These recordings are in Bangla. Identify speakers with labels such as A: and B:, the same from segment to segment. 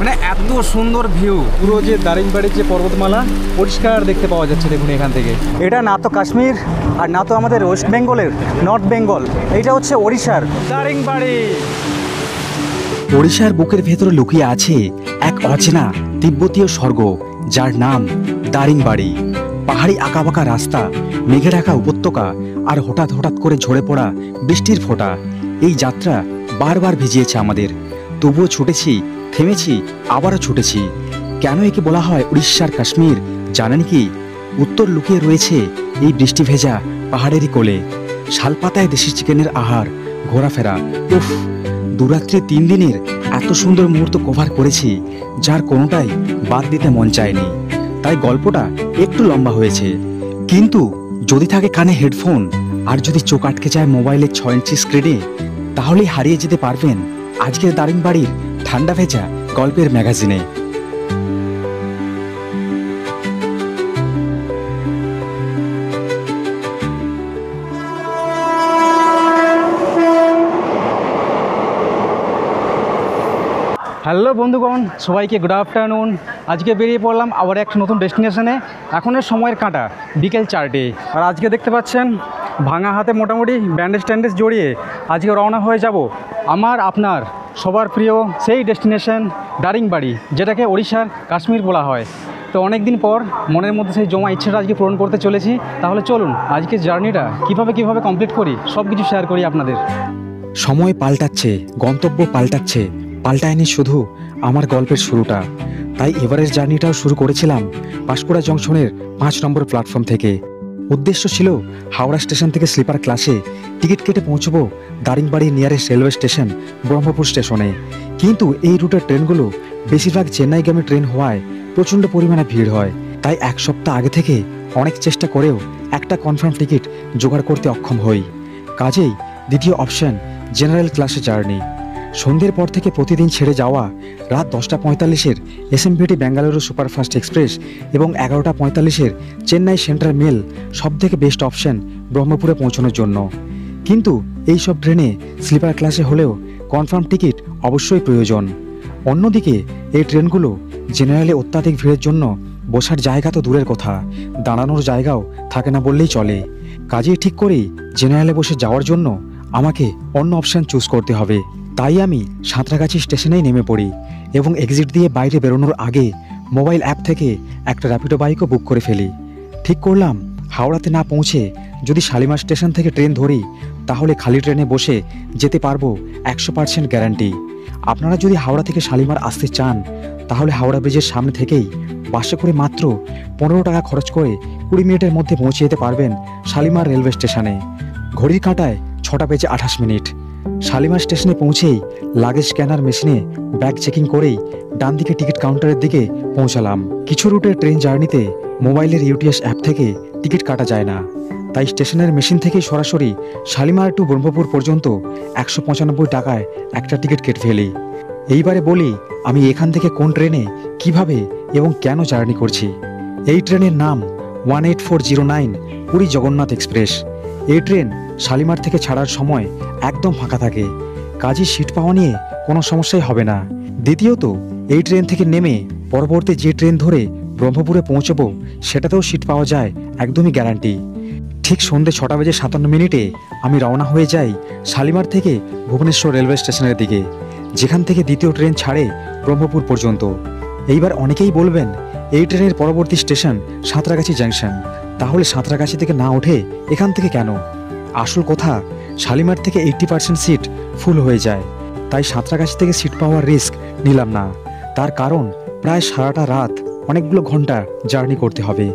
A: মানে এত সুন্দর ভিউ, পুরো যে দারিংবাড়ির যে পর্বতমালা পরিষ্কার দেখতে পাওয়া যাচ্ছে। দেখুন এখান থেকে, এটা না তো কাশ্মীর আর না তো আমাদের ওয়েস্ট বেঙ্গলের নর্থ বেঙ্গল, এটা হচ্ছে ওড়িশার দারিংবাড়ি।
B: ওড়িশার বুকের ভেতরে লুকিয়ে আছে এক অচেনা তিব্বতীয় স্বর্গ, যার নাম দারিংবাড়ি। পাহাড়ি আঁকাবাঁকা রাস্তা, মেঘে ঢাকা উপত্যকা আর হঠাৎ হঠাৎ করে ঝরে পড়া বৃষ্টির ফোঁটা, এই যাত্রা বারবার ভিজিয়েছে আমাদের। তবুও ছুটেছি, থেমেছি, আবারও ছুটেছি। কেন একে বলা হয় উড়িষ্যার কাশ্মীর জানেন কি? উত্তর লুকিয়ে রয়েছে এই বৃষ্টি ভেজা পাহাড়েরই কোলে। শালপাতায় দেশি চিকেনের আহার, ঘোরাফেরা, উফ! দুরাত্রি 3 দিনের এত সুন্দর মুহূর্ত কভার করেছি, যার কোনোটাই বাদ দিতে মন চায়নি। তাই গল্পটা একটু লম্বা হয়েছে, কিন্তু যদি থাকে কানে হেডফোন আর যদি চোখ আটকে যায় মোবাইলের 6 ইঞ্চি স্ক্রিনে, তাহলেই হারিয়ে যেতে পারবেন আজকের দারিংবাড়ির ঠান্ডা ভেজা গল্পের ম্যাগাজিনে।
A: হ্যালো বন্ধুগণ, সবাইকে গুড আফটারনুন। আজকে বেরিয়ে পড়লাম আবার একটা নতুন ডেস্টিনেশনে। এখনের সময়ের কাঁটা বিকেল 4টে, আর আজকে দেখতে পাচ্ছেন ভাঙা হাতে মোটামুটি ব্যান্ডেজ ট্যান্ডেজ জড়িয়ে আজকে রওনা হয়ে যাব আমার আপনার সবার প্রিয় সেই ডেস্টিনেশন দারিংবাড়ি, যেটাকে ওড়িশার কাশ্মীর বলা হয়। তো অনেক দিন পর মনের মধ্যে সেই জমা ইচ্ছেটা আজকে পূরণ করতে চলেছি। তাহলে চলুন আজকে জার্নিটা কীভাবে কমপ্লিট করি সব কিছু শেয়ার করি আপনাদের।
B: সময় পাল্টাচ্ছে, গন্তব্য পাল্টাচ্ছে, পাল্টায়নি শুধু আমার গল্পের শুরুটা। তাই এবারের জার্নিটাও শুরু করেছিলাম পাঁশকুড়া জংশনের 5 নম্বর প্ল্যাটফর্ম থেকে। উদ্দেশ্য ছিল হাওড়া স্টেশন থেকে স্লিপার ক্লাসে টিকিট কেটে পৌঁছবো দারিংবাড়ির নিয়ারেস্ট রেলওয়ে স্টেশন ব্রহ্মপুর স্টেশনে। কিন্তু এই রুটের ট্রেনগুলো বেশিরভাগ চেন্নাইগামী ট্রেন হওয়ায় প্রচণ্ড পরিমাণে ভিড় হয়। তাই 1 সপ্তাহ আগে থেকে অনেক চেষ্টা করেও একটা কনফার্ম টিকিট জোগাড় করতে অক্ষম হই। কাজেই দ্বিতীয় অপশন জেনারেল ক্লাসে জার্নি। সন্ধ্যের পর থেকে প্রতিদিন ছেড়ে যাওয়া রাত 10:45-এর এসএমভিটি বেঙ্গালুরু সুপারফাস্ট এক্সপ্রেস এবং 11:45-এর চেন্নাই সেন্ট্রাল মেল সবথেকে বেস্ট অপশন ব্রহ্মপুরে পৌঁছানোর জন্য। কিন্তু এই সব ট্রেনে স্লিপার ক্লাসে হলেও কনফার্ম টিকিট অবশ্যই প্রয়োজন। অন্যদিকে এই ট্রেনগুলো জেনারেলে অত্যাধিক ভিড়ের জন্য বসার জায়গা তো দূরের কথা, দাঁড়ানোর জায়গাও থাকে না বললেই চলে। কাজেই ঠিক করেই জেনারেলে বসে যাওয়ার জন্য আমাকে অন্য অপশান চুজ করতে হবে। তাই আমি সাঁতরাগাছি স্টেশনেই নেমে পড়ি এবং এক্সিট দিয়ে বাইরে বেরোনোর আগে মোবাইল অ্যাপ থেকে একটা র্যাপিডো বাইকও বুক করে ফেলি। ঠিক করলাম হাওড়াতে না পৌঁছে যদি শালিমার স্টেশন থেকে ট্রেন ধরি তাহলে খালি ট্রেনে বসে যেতে পারবো 100% গ্যারান্টি। আপনারা যদি হাওড়া থেকে শালিমার আসতে চান তাহলে হাওড়া ব্রিজের সামনে থেকেই বাসে করে মাত্র 15 টাকা খরচ করে 20 মিনিটের মধ্যে পৌঁছে যেতে পারবেন শালিমার রেলওয়ে স্টেশনে। ঘড়ির কাঁটায় 6:28। শালিমার স্টেশনে পৌঁছেই লাগেজ স্ক্যানার মেশিনে ব্যাগ চেকিং করেই ডান দিকে টিকিট কাউন্টারের দিকে পৌঁছালাম। কিছু রুটের ট্রেন জার্নিতে মোবাইলের ইউটিএস অ্যাপ থেকে টিকিট কাটা যায় না, তাই স্টেশনের মেশিন থেকেই সরাসরি শালিমার টু ব্রহ্মপুর পর্যন্ত 195 টাকায় একটা টিকিট কেটে ফেলি। এইবারে বলি আমি এখান থেকে কোন ট্রেনে কিভাবে এবং কেন জার্নি করছি। এই ট্রেনের নাম 18409 পুরী জগন্নাথ এক্সপ্রেস। এই ট্রেন শালিমার থেকে ছাড়ার সময় একদম ফাঁকা থাকে, কাজেই সিট পাওয়া নিয়ে কোনো সমস্যাই হবে না। দ্বিতীয়ত এই ট্রেন থেকে নেমে পরবর্তী যে ট্রেন ধরে ব্রহ্মপুরে পৌঁছবো সেটাতেও সিট পাওয়া যায় একদমই গ্যারান্টি। ঠিক সন্ধ্যে 6:57 আমি রওনা হয়ে যাই শালিমার থেকে ভুবনেশ্বর রেলওয়ে স্টেশনের দিকে, যেখান থেকে দ্বিতীয় ট্রেন ছাড়ে ব্রহ্মপুর পর্যন্ত। এইবার অনেকেই বলবেন এই ট্রেনের পরবর্তী স্টেশন সাঁতরাগাছি জাংশন, তাহলে সাঁতরাগাছি থেকে না ওঠে এখান থেকে কেন? আসল কথা, শালিমার থেকে 80% সিট ফুল হয়ে যায়, তাই সাঁতরাগাছি থেকে সিট পাওয়ার রিস্ক নিলাম না। তার কারণ প্রায় সারাটা রাত অনেকগুলো ঘন্টা জার্নি করতে হবে।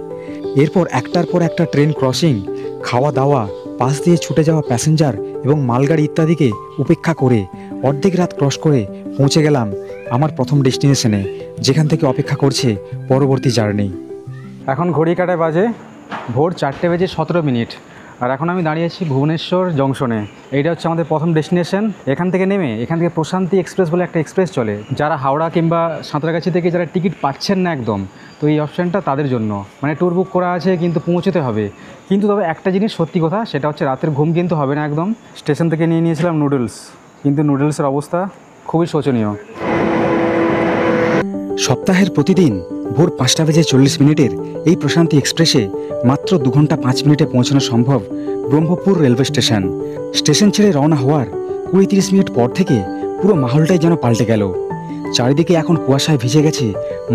B: এরপর একটার পর একটা ট্রেন ক্রসিং, খাওয়া দাওয়া, পাশ দিয়ে ছুটে যাওয়া প্যাসেঞ্জার এবং মালগাড়ি ইত্যাদিকে উপেক্ষা করে অর্ধেক রাত ক্রস করে পৌঁছে গেলাম আমার প্রথম ডেস্টিনেশনে, যেখান থেকে অপেক্ষা করছে পরবর্তী জার্নি।
A: এখন ঘড়ি কাটায় বাজে ভোর 4:17। আর এখন আমি দাঁড়িয়ে আছি ভুবনেশ্বর জংশনে। এইটা হচ্ছে আমাদের প্রথম ডেস্টিনেশন। এখান থেকে নেমে এখান থেকে প্রশান্তি এক্সপ্রেস বলে একটা এক্সপ্রেস চলে। যারা হাওড়া কিংবা সাঁতরাগাছি থেকে যারা টিকিট পাচ্ছেন না একদম, তো এই অপশানটা তাদের জন্য। মানে ট্যুর বুক করা আছে কিন্তু পৌঁছতে হবে। কিন্তু তবে একটা জিনিস সত্যি কথা, সেটা হচ্ছে রাতের ঘুম কিন্তু হবে না একদম। স্টেশন থেকে নিয়েছিলাম নুডলস, কিন্তু নুডলসের অবস্থা খুবই শোচনীয়।
B: সপ্তাহের প্রতিদিন ভোর 5:40 এই প্রশান্তি এক্সপ্রেসে মাত্র 2 ঘন্টা 5 মিনিটে পৌঁছানো সম্ভব ব্রহ্মপুর রেলওয়ে স্টেশন। স্টেশন ছেড়ে রওনা হওয়ার 20-30 মিনিট পর থেকে পুরো মাহলটাই যেন পাল্টে গেল। চারিদিকে এখন কুয়াশায় ভিজে গেছে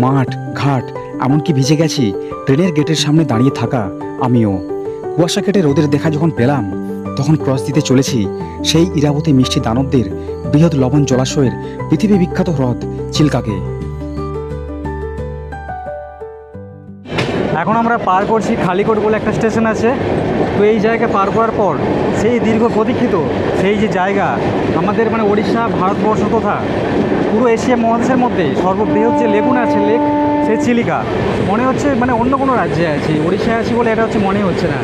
B: মাঠ ঘাট, এমনকি ভিজে গেছি ট্রেনের গেটের সামনে দাঁড়িয়ে থাকা আমিও। কুয়াশা কেটে রোদের দেখা যখন পেলাম, তখন ক্রস দিতে চলেছি সেই ইরাবতী মিষ্টি দানবদের বৃহৎ লবণ জলাশয়ের পৃথিবী বিখ্যাত হ্রদ চিল্কাকে।
A: এখন আমরা পার করছি খালিকোট বলে একটা স্টেশন আছে। তো এই জায়গা পার করার পর সেই দীর্ঘ প্রতীক্ষিত সেই যে জায়গা, আমাদের মানে ওড়িশা ভারতবর্ষ তথা পুরো এশিয়া মহাদেশের মধ্যে সর্ববৃহৎ যে লেগুন আছে লেক, সেই চিলিকা, মনে হচ্ছে মানে অন্য কোনো রাজ্যে আছি, ওড়িশায় আছি বলে এটা হচ্ছে মনেই হচ্ছে না।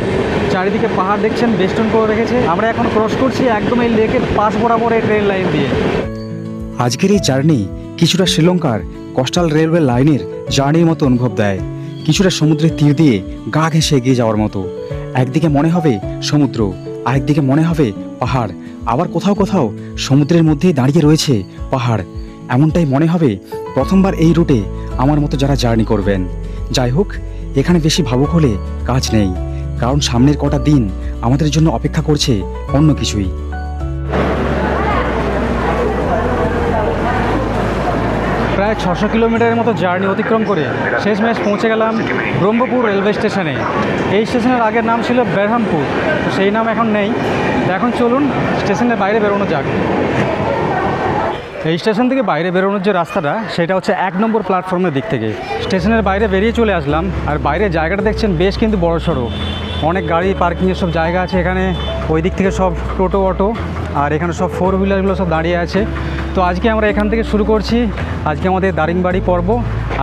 A: চারিদিকে পাহাড় দেখছেন, বেষ্টন করে রেখেছে। আমরা এখন ক্রস করছি একদম এই লেকের পাশ বরাবর এই ট্রেন লাইন দিয়ে।
B: আজকের এই জার্নি কিছুটা শ্রীলঙ্কার কোস্টাল রেলওয়ে লাইনের জার্নির মতো অনুভব দেয়, কিছুটা সমুদ্রের তীর দিয়ে গা ঘেঁষে এগিয়ে যাওয়ার মতো। একদিকে মনে হবে সমুদ্র, আরেকদিকে মনে হবে পাহাড়, আবার কোথাও কোথাও সমুদ্রের মধ্যেই দাঁড়িয়ে রয়েছে পাহাড়। এমনটাই মনে হবে প্রথমবার এই রুটে আমার মতো যারা জার্নি করবেন। যাই হোক, এখানে বেশি ভাবুক হলে কাজ নেই, কারণ সামনের কটা দিন আমাদের জন্য অপেক্ষা করছে অন্য কিছুই।
A: প্রায় 600 কিলোমিটারের মতো জার্নি অতিক্রম করে শেষমেশ পৌঁছে গেলাম ব্রহ্মপুর রেলওয়ে স্টেশনে। এই স্টেশনের আগের নাম ছিল বেরহামপুর, তো সেই নাম এখন নেই। তো এখন চলুন স্টেশনের বাইরে বেরোনো যাক। এই স্টেশন থেকে বাইরে বেরোনোর যে রাস্তাটা, সেটা হচ্ছে 1 নম্বর প্ল্যাটফর্মের দিক থেকে। স্টেশনের বাইরে বেরিয়ে চলে আসলাম, আর বাইরে জায়গাটা দেখছেন বেশ কিন্তু বড় সড়ো, অনেক গাড়ি পার্কিংয়ের সব জায়গা আছে এখানে। ওই দিক থেকে সব টোটো অটো, আর এখানে সব 4 হুইলারগুলো সব দাঁড়িয়ে আছে। তো আজকে আমরা এখান থেকে শুরু করছি আজকে আমাদের দারিংবাড়ি পর্ব।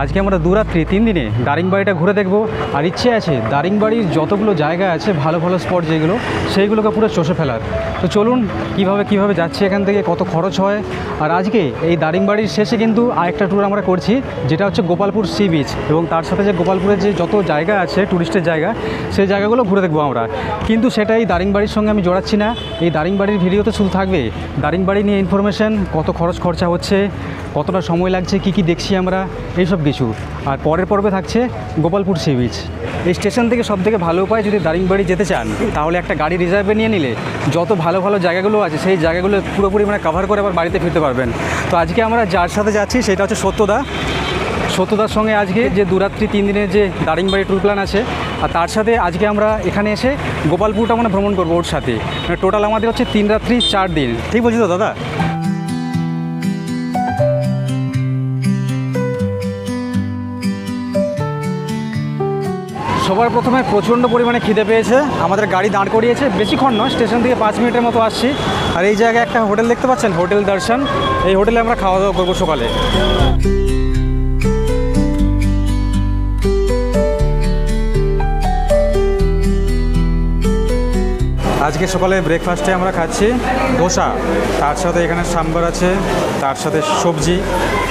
A: আজকে আমরা 2 রাত্রি 3 দিনে দারিংবাড়িটা ঘুরে দেখব। আর ইচ্ছে আছে দারিংবাড়ির যতগুলো জায়গা আছে ভালো ভালো স্পট যেগুলো, সেইগুলোকে পুরো চষে ফেলার। তো চলুন কীভাবে যাচ্ছি এখান থেকে, কত খরচ হয়। আর আজকে এই দারিংবাড়ির শেষে কিন্তু আরেকটা ট্যুর আমরা করছি, যেটা হচ্ছে গোপালপুর সি বিচ, এবং তার সাথে যে গোপালপুরের যে যত জায়গা আছে টুরিস্টের জায়গা, সেই জায়গাগুলো ঘুরে দেখবো আমরা। কিন্তু সেটা এই দারিংবাড়ির সঙ্গে আমি জড়াচ্ছি না। এই দারিংবাড়ির ভিডিওতে শুধু থাকবে দারিংবাড়ি নিয়ে ইনফরমেশন, কত খরচা হচ্ছে, কতটা সময় লাগছে, কি দেখছি আমরা, এইসব কিছু। আর পরের পর্বে থাকছে গোপালপুর সি বিচ। এই স্টেশন থেকে সবথেকে ভালো উপায়, যদি দারিংবাড়ি যেতে চান তাহলে একটা গাড়ি রিজার্ভে নিয়ে নিলে যত ভালো ভালো জায়গাগুলো আছে সেই জায়গাগুলো পুরোপুরি মানে কভার করে আবার বাড়িতে ফিরতে পারবেন। তো আজকে আমরা যার সাথে যাচ্ছি সেটা হচ্ছে সত্যদার সঙ্গে আজকে যে 2 রাত্রি 3 দিনের যে দারিংবাড়ি ট্যুর প্ল্যান আছে, আর তার সাথে আজকে আমরা এখানে এসে গোপালপুরটা মানে ভ্রমণ করবো ওর সাথে। মানে টোটাল আমাদের হচ্ছে 3 রাত্রি 4 দিন। ঠিক বলছি তো দাদা? সবার প্রথমে প্রচণ্ড পরিমাণে খিদে পেয়েছে, আমাদের গাড়ি দাঁড় করিয়েছে, বেশিক্ষণ নয়, স্টেশন থেকে 5 মিনিটের মতো আসছি। আর এই জায়গায় একটা হোটেল দেখতে পাচ্ছেন, হোটেল দর্শন। এই হোটেলে আমরা খাওয়া দাওয়া করবো সকালে। আজকে সকালে ব্রেকফাস্টে আমরা খাচ্ছি ধোসা, তার সাথে এখানে সাম্বার আছে, তার সাথে সবজি,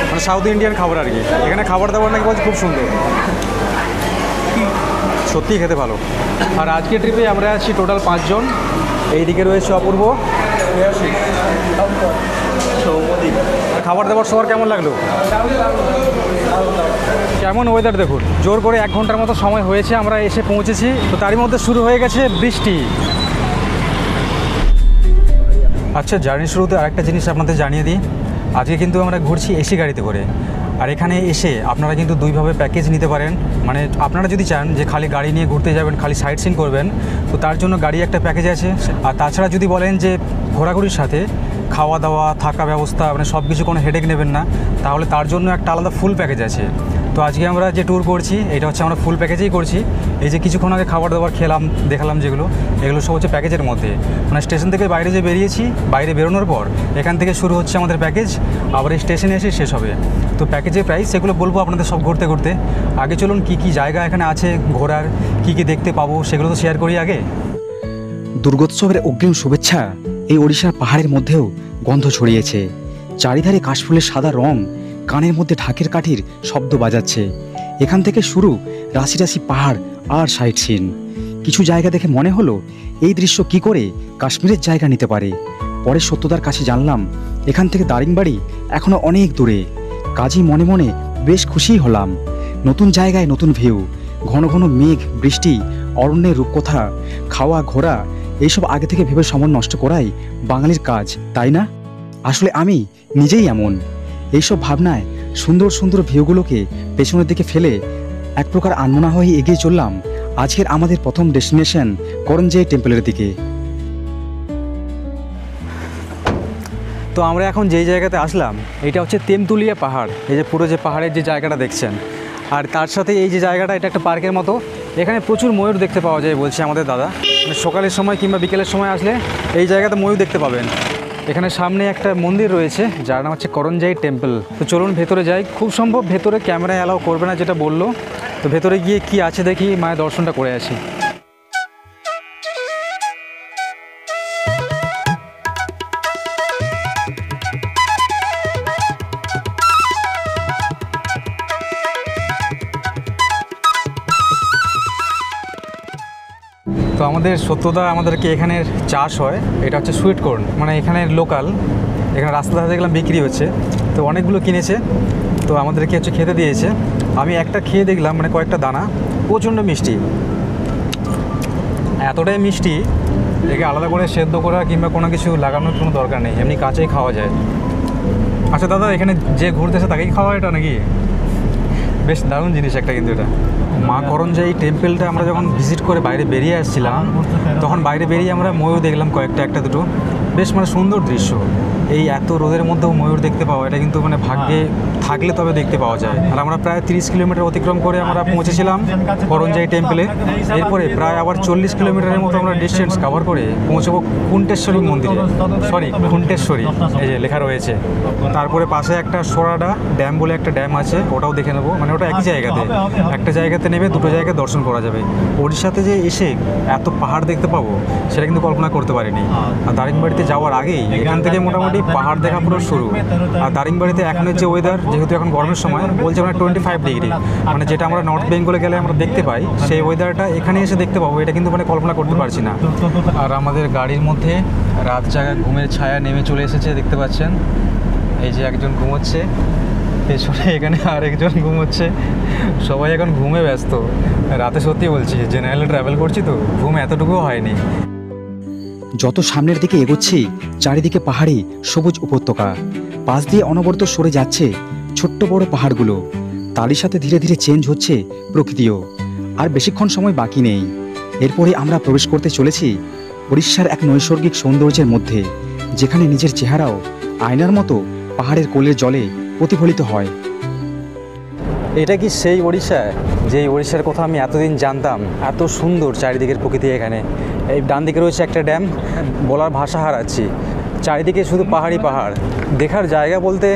A: মানে সাউথ ইন্ডিয়ান খাবার আর কি। এখানে খাবার দাবার নাকি বলছে খুব সুন্দর, সত্যিই খেতে ভালো। আর আজকে ট্রিপে আমরা আছি টোটাল 5 জন। এইদিকে রয়েছে অপূর্ব। খাবার দাবার সবার কেমন লাগলো? কেমন ওয়েদার দেখুন, জোর করে 1 ঘন্টার মতো সময় হয়েছে আমরা এসে পৌঁছেছি। তো তারই মধ্যে শুরু হয়ে গেছে বৃষ্টি। আচ্ছা, জার্নি শুরুতে আরেকটা জিনিস আপনাদের জানিয়ে দিই, আজকে কিন্তু আমরা ঘুরছি এসি গাড়িতে করে। আর এখানে এসে আপনারা কিন্তু 2ভাবে প্যাকেজ নিতে পারেন। মানে আপনারা যদি চান যে খালি গাড়ি নিয়ে ঘুরতে যাবেন, খালি সাইট সিন করবেন, তো তার জন্য গাড়ি একটা প্যাকেজ আছে। আর তাছাড়া যদি বলেন যে ঘোরাঘুরির সাথে খাওয়া দাওয়া থাকা ব্যবস্থা মানে সব কিছু কোনো হেডেক নেবেন না, তাহলে তার জন্য একটা আলাদা ফুল প্যাকেজ আছে। তো আজকে আমরা যে ট্যুর করছি এটা হচ্ছে আমরা ফুল প্যাকেজেই করছি। এই যে কিছুক্ষণ আগে খাবার দাবার খেলাম, দেখালাম যেগুলো, এগুলো সব হচ্ছে প্যাকেজের মধ্যে। মানে স্টেশন থেকে বাইরে যে বেরিয়েছি, বাইরে বেরোনোর পর এখান থেকে শুরু হচ্ছে আমাদের প্যাকেজ, আবার এই স্টেশনে এসে শেষ হবে। তো প্যাকেজের প্রাইস সেগুলো বলবো আপনাদের সব ঘুরতে ঘুরতে। আগে চলুন কী জায়গা এখানে আছে ঘোরার, কী দেখতে পাবো সেগুলো তো শেয়ার করি আগে।
B: দুর্গোৎসবের অগ্রিম শুভেচ্ছা। এই ওড়িশার পাহাড়ের মধ্যেও গন্ধ ছড়িয়েছে, চারিধারে কাশফুলের সাদা রং, কানের মধ্যে ঢাকের কাঠির শব্দ বাজাচ্ছে। এখান থেকে শুরু রাশি রাশি পাহাড় আর সাইট সিন। কিছু জায়গা দেখে মনে হলো এই দৃশ্য কি করে কাশ্মীরের জায়গা নিতে পারে। পরে সত্যদার কাছে জানলাম এখান থেকে দারিংবাড়ি এখনও অনেক দূরে। কাজী মনে মনে বেশ খুশিই হলাম। নতুন জায়গায় নতুন ভিউ, ঘন ঘন মেঘ, বৃষ্টি, অরণ্যের রূপকথা, খাওয়া ঘোরা, এইসব আগে থেকে ভেবে সময় নষ্ট করাই বাঙালির কাজ, তাই না? আসলে আমি নিজেই এমন। এইসব ভাবনায় সুন্দর সুন্দর ভিউগুলোকে পেছনের দিকে ফেলে এক প্রকার আনমনা হয়ে এগিয়ে চললাম আজকের আমাদের প্রথম ডেস্টিনেশন করঞ্জাই টেম্পলের দিকে।
A: তো আমরা এখন যেই জায়গাতে আসলাম এটা হচ্ছে তেমতুলিয়া পাহাড়। এই যে পুরো যে পাহাড়ের যে জায়গাটা দেখছেন, আর তার সাথে এই যে জায়গাটা, এটা একটা পার্কের মতো। এখানে প্রচুর ময়ূর দেখতে পাওয়া যায় বলছে আমাদের দাদা। মানে সকালের সময় কিংবা বিকেলের সময় আসলে এই জায়গাতে ময়ূর দেখতে পাবেন। এখানে সামনে একটা মন্দির রয়েছে যার নাম হচ্ছে করঞ্জাই টেম্পল। তো চলুন ভেতরে যাই। খুব সম্ভব ভেতরে ক্যামেরা অ্যালাউ করবে না যেটা বললো। তো ভেতরে গিয়ে কি আছে দেখি, মায়ের দর্শনটা করে আসি। তো আমাদের সত্যদা আমাদেরকে এখানের চাষ হয়, এটা হচ্ছে সুইট কর্ন, মানে এখানের লোকাল। এখানে রাস্তা ধারে দেখলাম বিক্রি হচ্ছে, তো অনেকগুলো কিনেছে, তো আমাদেরকে হচ্ছে খেতে দিয়েছে। আমি একটা খেয়ে দেখলাম, মানে কয়েকটা দানা, প্রচণ্ড মিষ্টি, এতটাই মিষ্টি একে আলাদা করে সেদ্ধ করা কিংবা কোনো কিছু লাগানোর কোনো দরকার নেই, এমনি কাঁচাই খাওয়া যায়। আচ্ছা দাদা, এখানে যে ঘুরতেছে তাকেই খাওয়া এটা নাকি? বেশ দারুণ জিনিস একটা কিন্তু এটা। মা করঞ্জাই টেম্পলটা আমরা যখন ভিজিট করে বাইরে বেরিয়ে আসছিলাম, তখন বাইরে বেরিয়ে আমরা ময়ূর দেখলাম কয়েকটা, একটা দুটো, বেশ মানে সুন্দর দৃশ্য। এই এত রোদের মধ্যেও ময়ূর দেখতে পাওয়া, এটা কিন্তু মানে ভাগ্যে থাকলে তবে দেখতে পাওয়া যায়। আর আমরা প্রায় 30 কিলোমিটার অতিক্রম করে আমরা পৌঁছেছিলাম করঞ্জাই টেম্পলে। এরপরে প্রায় আবার 40 কিলোমিটারের মতো আমরা ডিস্টেন্স কভার করে পৌঁছবো কুন্টেশ্বরী মন্দিরে, খুন্টেশ্বরী, এই যে লেখা রয়েছে। তারপরে পাশে একটা সোরাডা ড্যাম বলে একটা ড্যাম আছে, ওটাও দেখে নেবো। মানে ওটা একই জায়গাতে, একটা জায়গাতে নেমে দুটো জায়গায় দর্শন করা যাবে। ওড়িশাতে যে এসে এত পাহাড় দেখতে পাবো সেটা কিন্তু কল্পনা করতে পারিনি। আর দারিংবাড়িতে যাওয়ার আগেই এখান থেকে মোটামুটি পাহাড় দেখা পুরো শুরু। আর দারিংবাড়িতে এখনের যে ওয়েদার, যেহেতু এখন গরমের সময়, বলছে মানে 25 ডিগ্রি, মানে যেটা আমরা নর্থ বেঙ্গলে গেলে আমরা দেখতে পাই, সেই ওয়েদারটা এখানে এসে দেখতে পাবো, এটা কিন্তু মানে কল্পনা করতে পারছি না। আর আমাদের গাড়ির মধ্যে রাত জাগা ঘুমের ছায়া নেমে চলে এসেছে, দেখতে পাচ্ছেন। এই যে একজন ঘুমোচ্ছে পেছনে, এখানে আরেকজন ঘুমোচ্ছে, সবাই এখন ঘুমে ব্যস্ত। রাতে সত্যি বলছি, জেনারেলে ট্রাভেল করছি তো ঘুম এতটুকুও হয়নি।
B: যত সামনের দিকে এগোচ্ছি চারিদিকে পাহাড়ি সবুজ উপত্যকা, পাশ দিয়ে অনবরত সরে যাচ্ছে ছোট্ট বড় পাহাড়গুলো। তারই সাথে ধীরে ধীরে চেঞ্জ হচ্ছে প্রকৃতিও। আর বেশিক্ষণ সময় বাকি নেই, এরপরে আমরা প্রবেশ করতে চলেছি উড়িষ্যার এক নৈসর্গিক সৌন্দর্যের মধ্যে, যেখানে নিজের চেহারাও আয়নার মতো পাহাড়ের কোলের জলে প্রতিফলিত হয়।
A: এটা কি সেই ওড়িশা, যে ওড়িশার কথা আমি এতদিন জানতাম? এত সুন্দর চারিদিকের প্রকৃতি এখানে। এই ডান দিকে রয়েছে একটা ড্যাম, বলার ভাষা হারাচ্ছি। চারিদিকে শুধু পাহাড়ি পাহাড়, দেখার জায়গা বলতে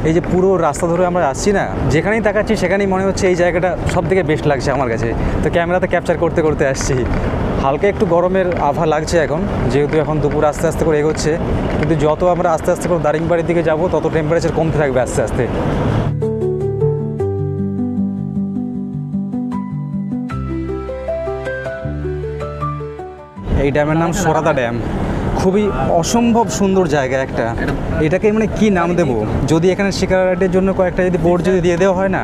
A: এই যে পুরো রাস্তা ধরে আমরা আসছি না, যেখানেই তাকাচ্ছি সেখানেই মনে হচ্ছে এই জায়গাটা সব থেকে বেস্ট লাগছে আমার কাছে। তো ক্যামেরাতে ক্যাপচার করতে করতে আসছি। হালকা একটু গরমের আভা লাগছে এখন, যেহেতু এখন দুপুর আস্তে আস্তে করে এগোচ্ছে, কিন্তু যত আমরা আস্তে আস্তে করে দারিংবাড়ির দিকে যাব তত টেম্পারেচার কমতে থাকবে আস্তে আস্তে। এই ড্যামের নাম সোরাদা ড্যাম, খুবই অসম্ভব সুন্দর জায়গা একটা। এটাকে মানে কি নাম দেবো? যদি এখানে শিকার রাইডের জন্য কয়েকটা যদি বোর্ড যদি দিয়ে দেওয়া হয় না,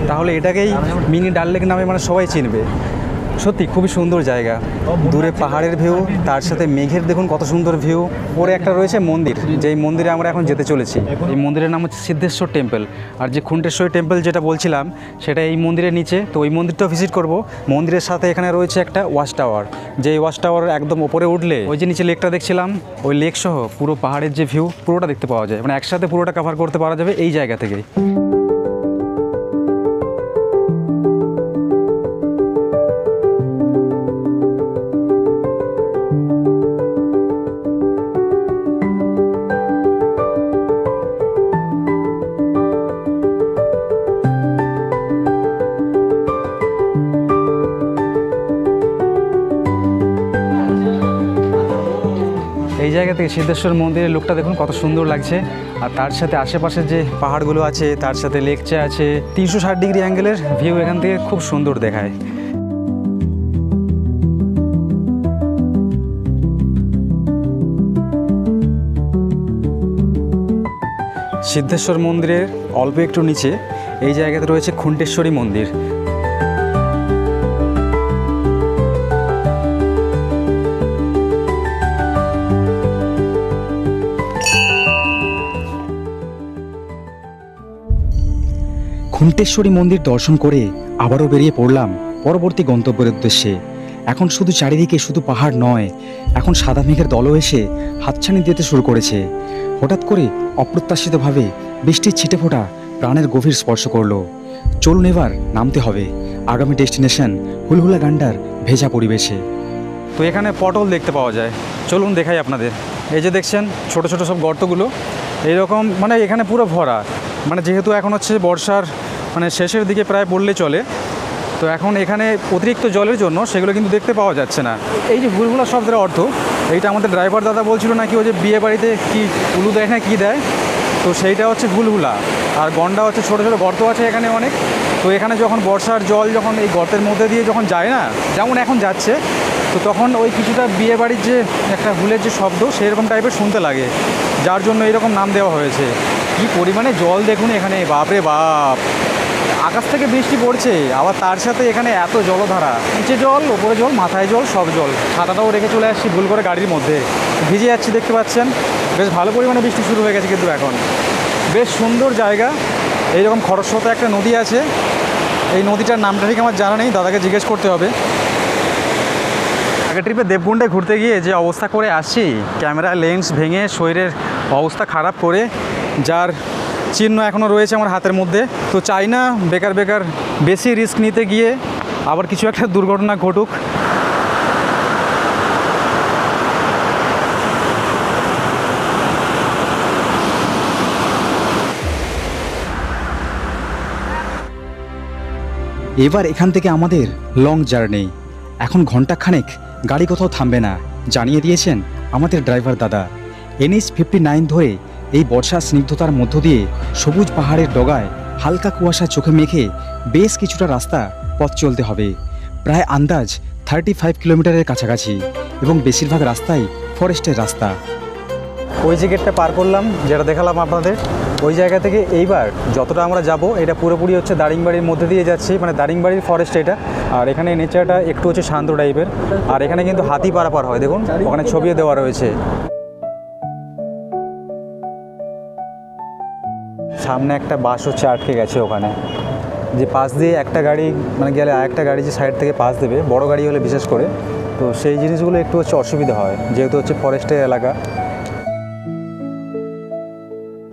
A: তাহলে এটাকেই মিনি ডাল লেক নামে মানে সবাই চিনবে। সত্যি খুবই সুন্দর জায়গা, দূরে পাহাড়ের ভিউ, তার সাথে মেঘের দেখুন কত সুন্দর ভিউ। পরে একটা রয়েছে মন্দির, যেই মন্দিরে আমরা এখন যেতে চলেছি। এই মন্দিরের নাম হচ্ছে সিদ্ধেশ্বর টেম্পল। আর যে খুন্টেশ্বরী টেম্পল যেটা বলছিলাম, সেটা এই মন্দিরের নিচে। তো ওই মন্দিরটাও ভিজিট করব। মন্দিরের সাথে এখানে রয়েছে একটা ওয়াচ টাওয়ার, যে ওয়াচ টাওয়ার একদম ওপরে উঠলে ওই যে নিচে লেকটা দেখছিলাম, ওই লেক সহ পুরো পাহাড়ের যে ভিউ পুরোটা দেখতে পাওয়া যায়, মানে একসাথে পুরোটা কভার করতে পারা যাবে এই জায়গা থেকেই। এই জায়গা থেকে সিদ্ধেশ্বর মন্দিরের লোকটা দেখুন কত সুন্দর লাগছে। আর তার সাথে আশেপাশে যে পাহাড়গুলো আছে, তার সাথে লেকচা আছে, 360 ডিগ্রি অ্যাঙ্গেলের ভিউ এখান থেকে খুব সুন্দর দেখায়। সিদ্ধেশ্বর মন্দিরের অল্প একটু নিচে এই জায়গাতে রয়েছে খুন্টেশ্বরী মন্দির।
B: খুন্টেশ্বরী মন্দির দর্শন করে আবারও বেরিয়ে পড়লাম পরবর্তী গন্তব্যের উদ্দেশ্যে। এখন শুধু চারিদিকে শুধু পাহাড় নয়, এখন সাদা মেঘের দলও এসে হাতছানি দিতে শুরু করেছে। হঠাৎ করে অপ্রত্যাশিতভাবে বৃষ্টির ছিটেফোঁটা প্রাণের গভীর স্পর্শ করলো। চলুন এবার নামতে হবে আগামী ডেস্টিনেশন হুলহুলা গান্ডার ভেজা পরিবেশে।
A: তো এখানে পটল দেখতে পাওয়া যায়, চলুন দেখাই আপনাদের। এই যে দেখছেন ছোট ছোট সব গর্তগুলো, এইরকম মানে এখানে পুরো ভরা, মানে যেহেতু এখন হচ্ছে বর্ষার মানে শেষের দিকে প্রায় বললে চলে, তো এখন এখানে অতিরিক্ত জলের জন্য সেগুলো কিন্তু দেখতে পাওয়া যাচ্ছে না। এই যে হুলহুলা শব্দের অর্থ, এইটা আমাদের ড্রাইভার দাদা বলছিল নাকি ওই যে বিয়ে বাড়িতে কি উলু দেয় না কী দেয়, তো সেইটা হচ্ছে হুলহুলা। আর গন্ডা হচ্ছে ছোটো ছোটো গর্ত আছে এখানে অনেক। তো এখানে যখন বর্ষার জল যখন এই গর্তের মধ্যে দিয়ে যখন যায় না, যেমন এখন যাচ্ছে, তো তখন ওই কিছুটা বিয়ে বাড়ির যে একটা হুলের যে শব্দ সেরকম টাইপের শুনতে লাগে, যার জন্য এরকম নাম দেওয়া হয়েছে। কী পরিমাণে জল দেখুন এখানে, বাপরে বাপ! আকাশ থেকে বৃষ্টি পড়ছে, আবার তার সাথে এখানে এত জলধারা, নিচে জল, ওপরে জল, মাথায় জল, সব জল। ছাতাটাও রেখে চলে আসছি ভুল করে গাড়ির মধ্যে, ভিজে যাচ্ছি দেখতে পাচ্ছেন। বেশ ভালো পরিমাণে বৃষ্টি শুরু হয়ে গেছে কিন্তু এখন। বেশ সুন্দর জায়গা। এইরকম খরস্রোতা একটা নদী আছে, এই নদীটার নামটা ঠিক আমার জানা নেই, দাদাকে জিজ্ঞেস করতে হবে। আগের ট্রিপে দেবকুণ্ডে ঘুরতে গিয়ে যে অবস্থা করে আসছি, ক্যামেরা লেন্স ভেঙে শরীরের অবস্থা খারাপ করে, যার চিহ্ন এখনও রয়েছে আমার হাতের মধ্যে। তো চাই না বেকার বেকার বেশি রিস্ক নিতে গিয়ে আবার কিছু একটা দুর্ঘটনা ঘটুক।
B: এবার এখান থেকে আমাদের লং জার্নি। এখন ঘন্টাখানেক গাড়ি কোথাও থামবে না, জানিয়ে দিয়েছেন আমাদের ড্রাইভার দাদা। NH 59 ধরে এই বর্ষার স্নিগ্ধতার মধ্য দিয়ে সবুজ পাহাড়ের ডগায় হালকা কুয়াশা চোখে মেখে বেশ কিছুটা রাস্তা পথ চলতে হবে, প্রায় আন্দাজ 35 কিলোমিটারের কাছাকাছি, এবং বেশিরভাগ রাস্তাই ফরেস্টের রাস্তা।
A: ওই যে গেটটা পার করলাম, যেটা দেখালাম আপনাদের, ওই জায়গা থেকে এইবার যতটা আমরা যাব এটা পুরোপুরি হচ্ছে দারিংবাড়ির মধ্যে দিয়ে যাচ্ছি, মানে দারিংবাড়ির ফরেস্ট এটা। আর এখানে নেচারটা একটু হচ্ছে শান্ত টাইপের। আর এখানে কিন্তু হাতি পারাপার হয়, দেখুন ওখানে ছবিও দেওয়া রয়েছে। সামনে একটা বাস হচ্ছে আটকে গেছে ওখানে, যে পাশ দিয়ে একটা গাড়ি মানে গেলে আর একটা গাড়ি যে সাইড থেকে পাস দেবে, বড় গাড়ি হলে বিশেষ করে, তো সেই জিনিসগুলো একটু হচ্ছে অসুবিধা হয়, যেহেতু হচ্ছে ফরেস্টের এলাকা।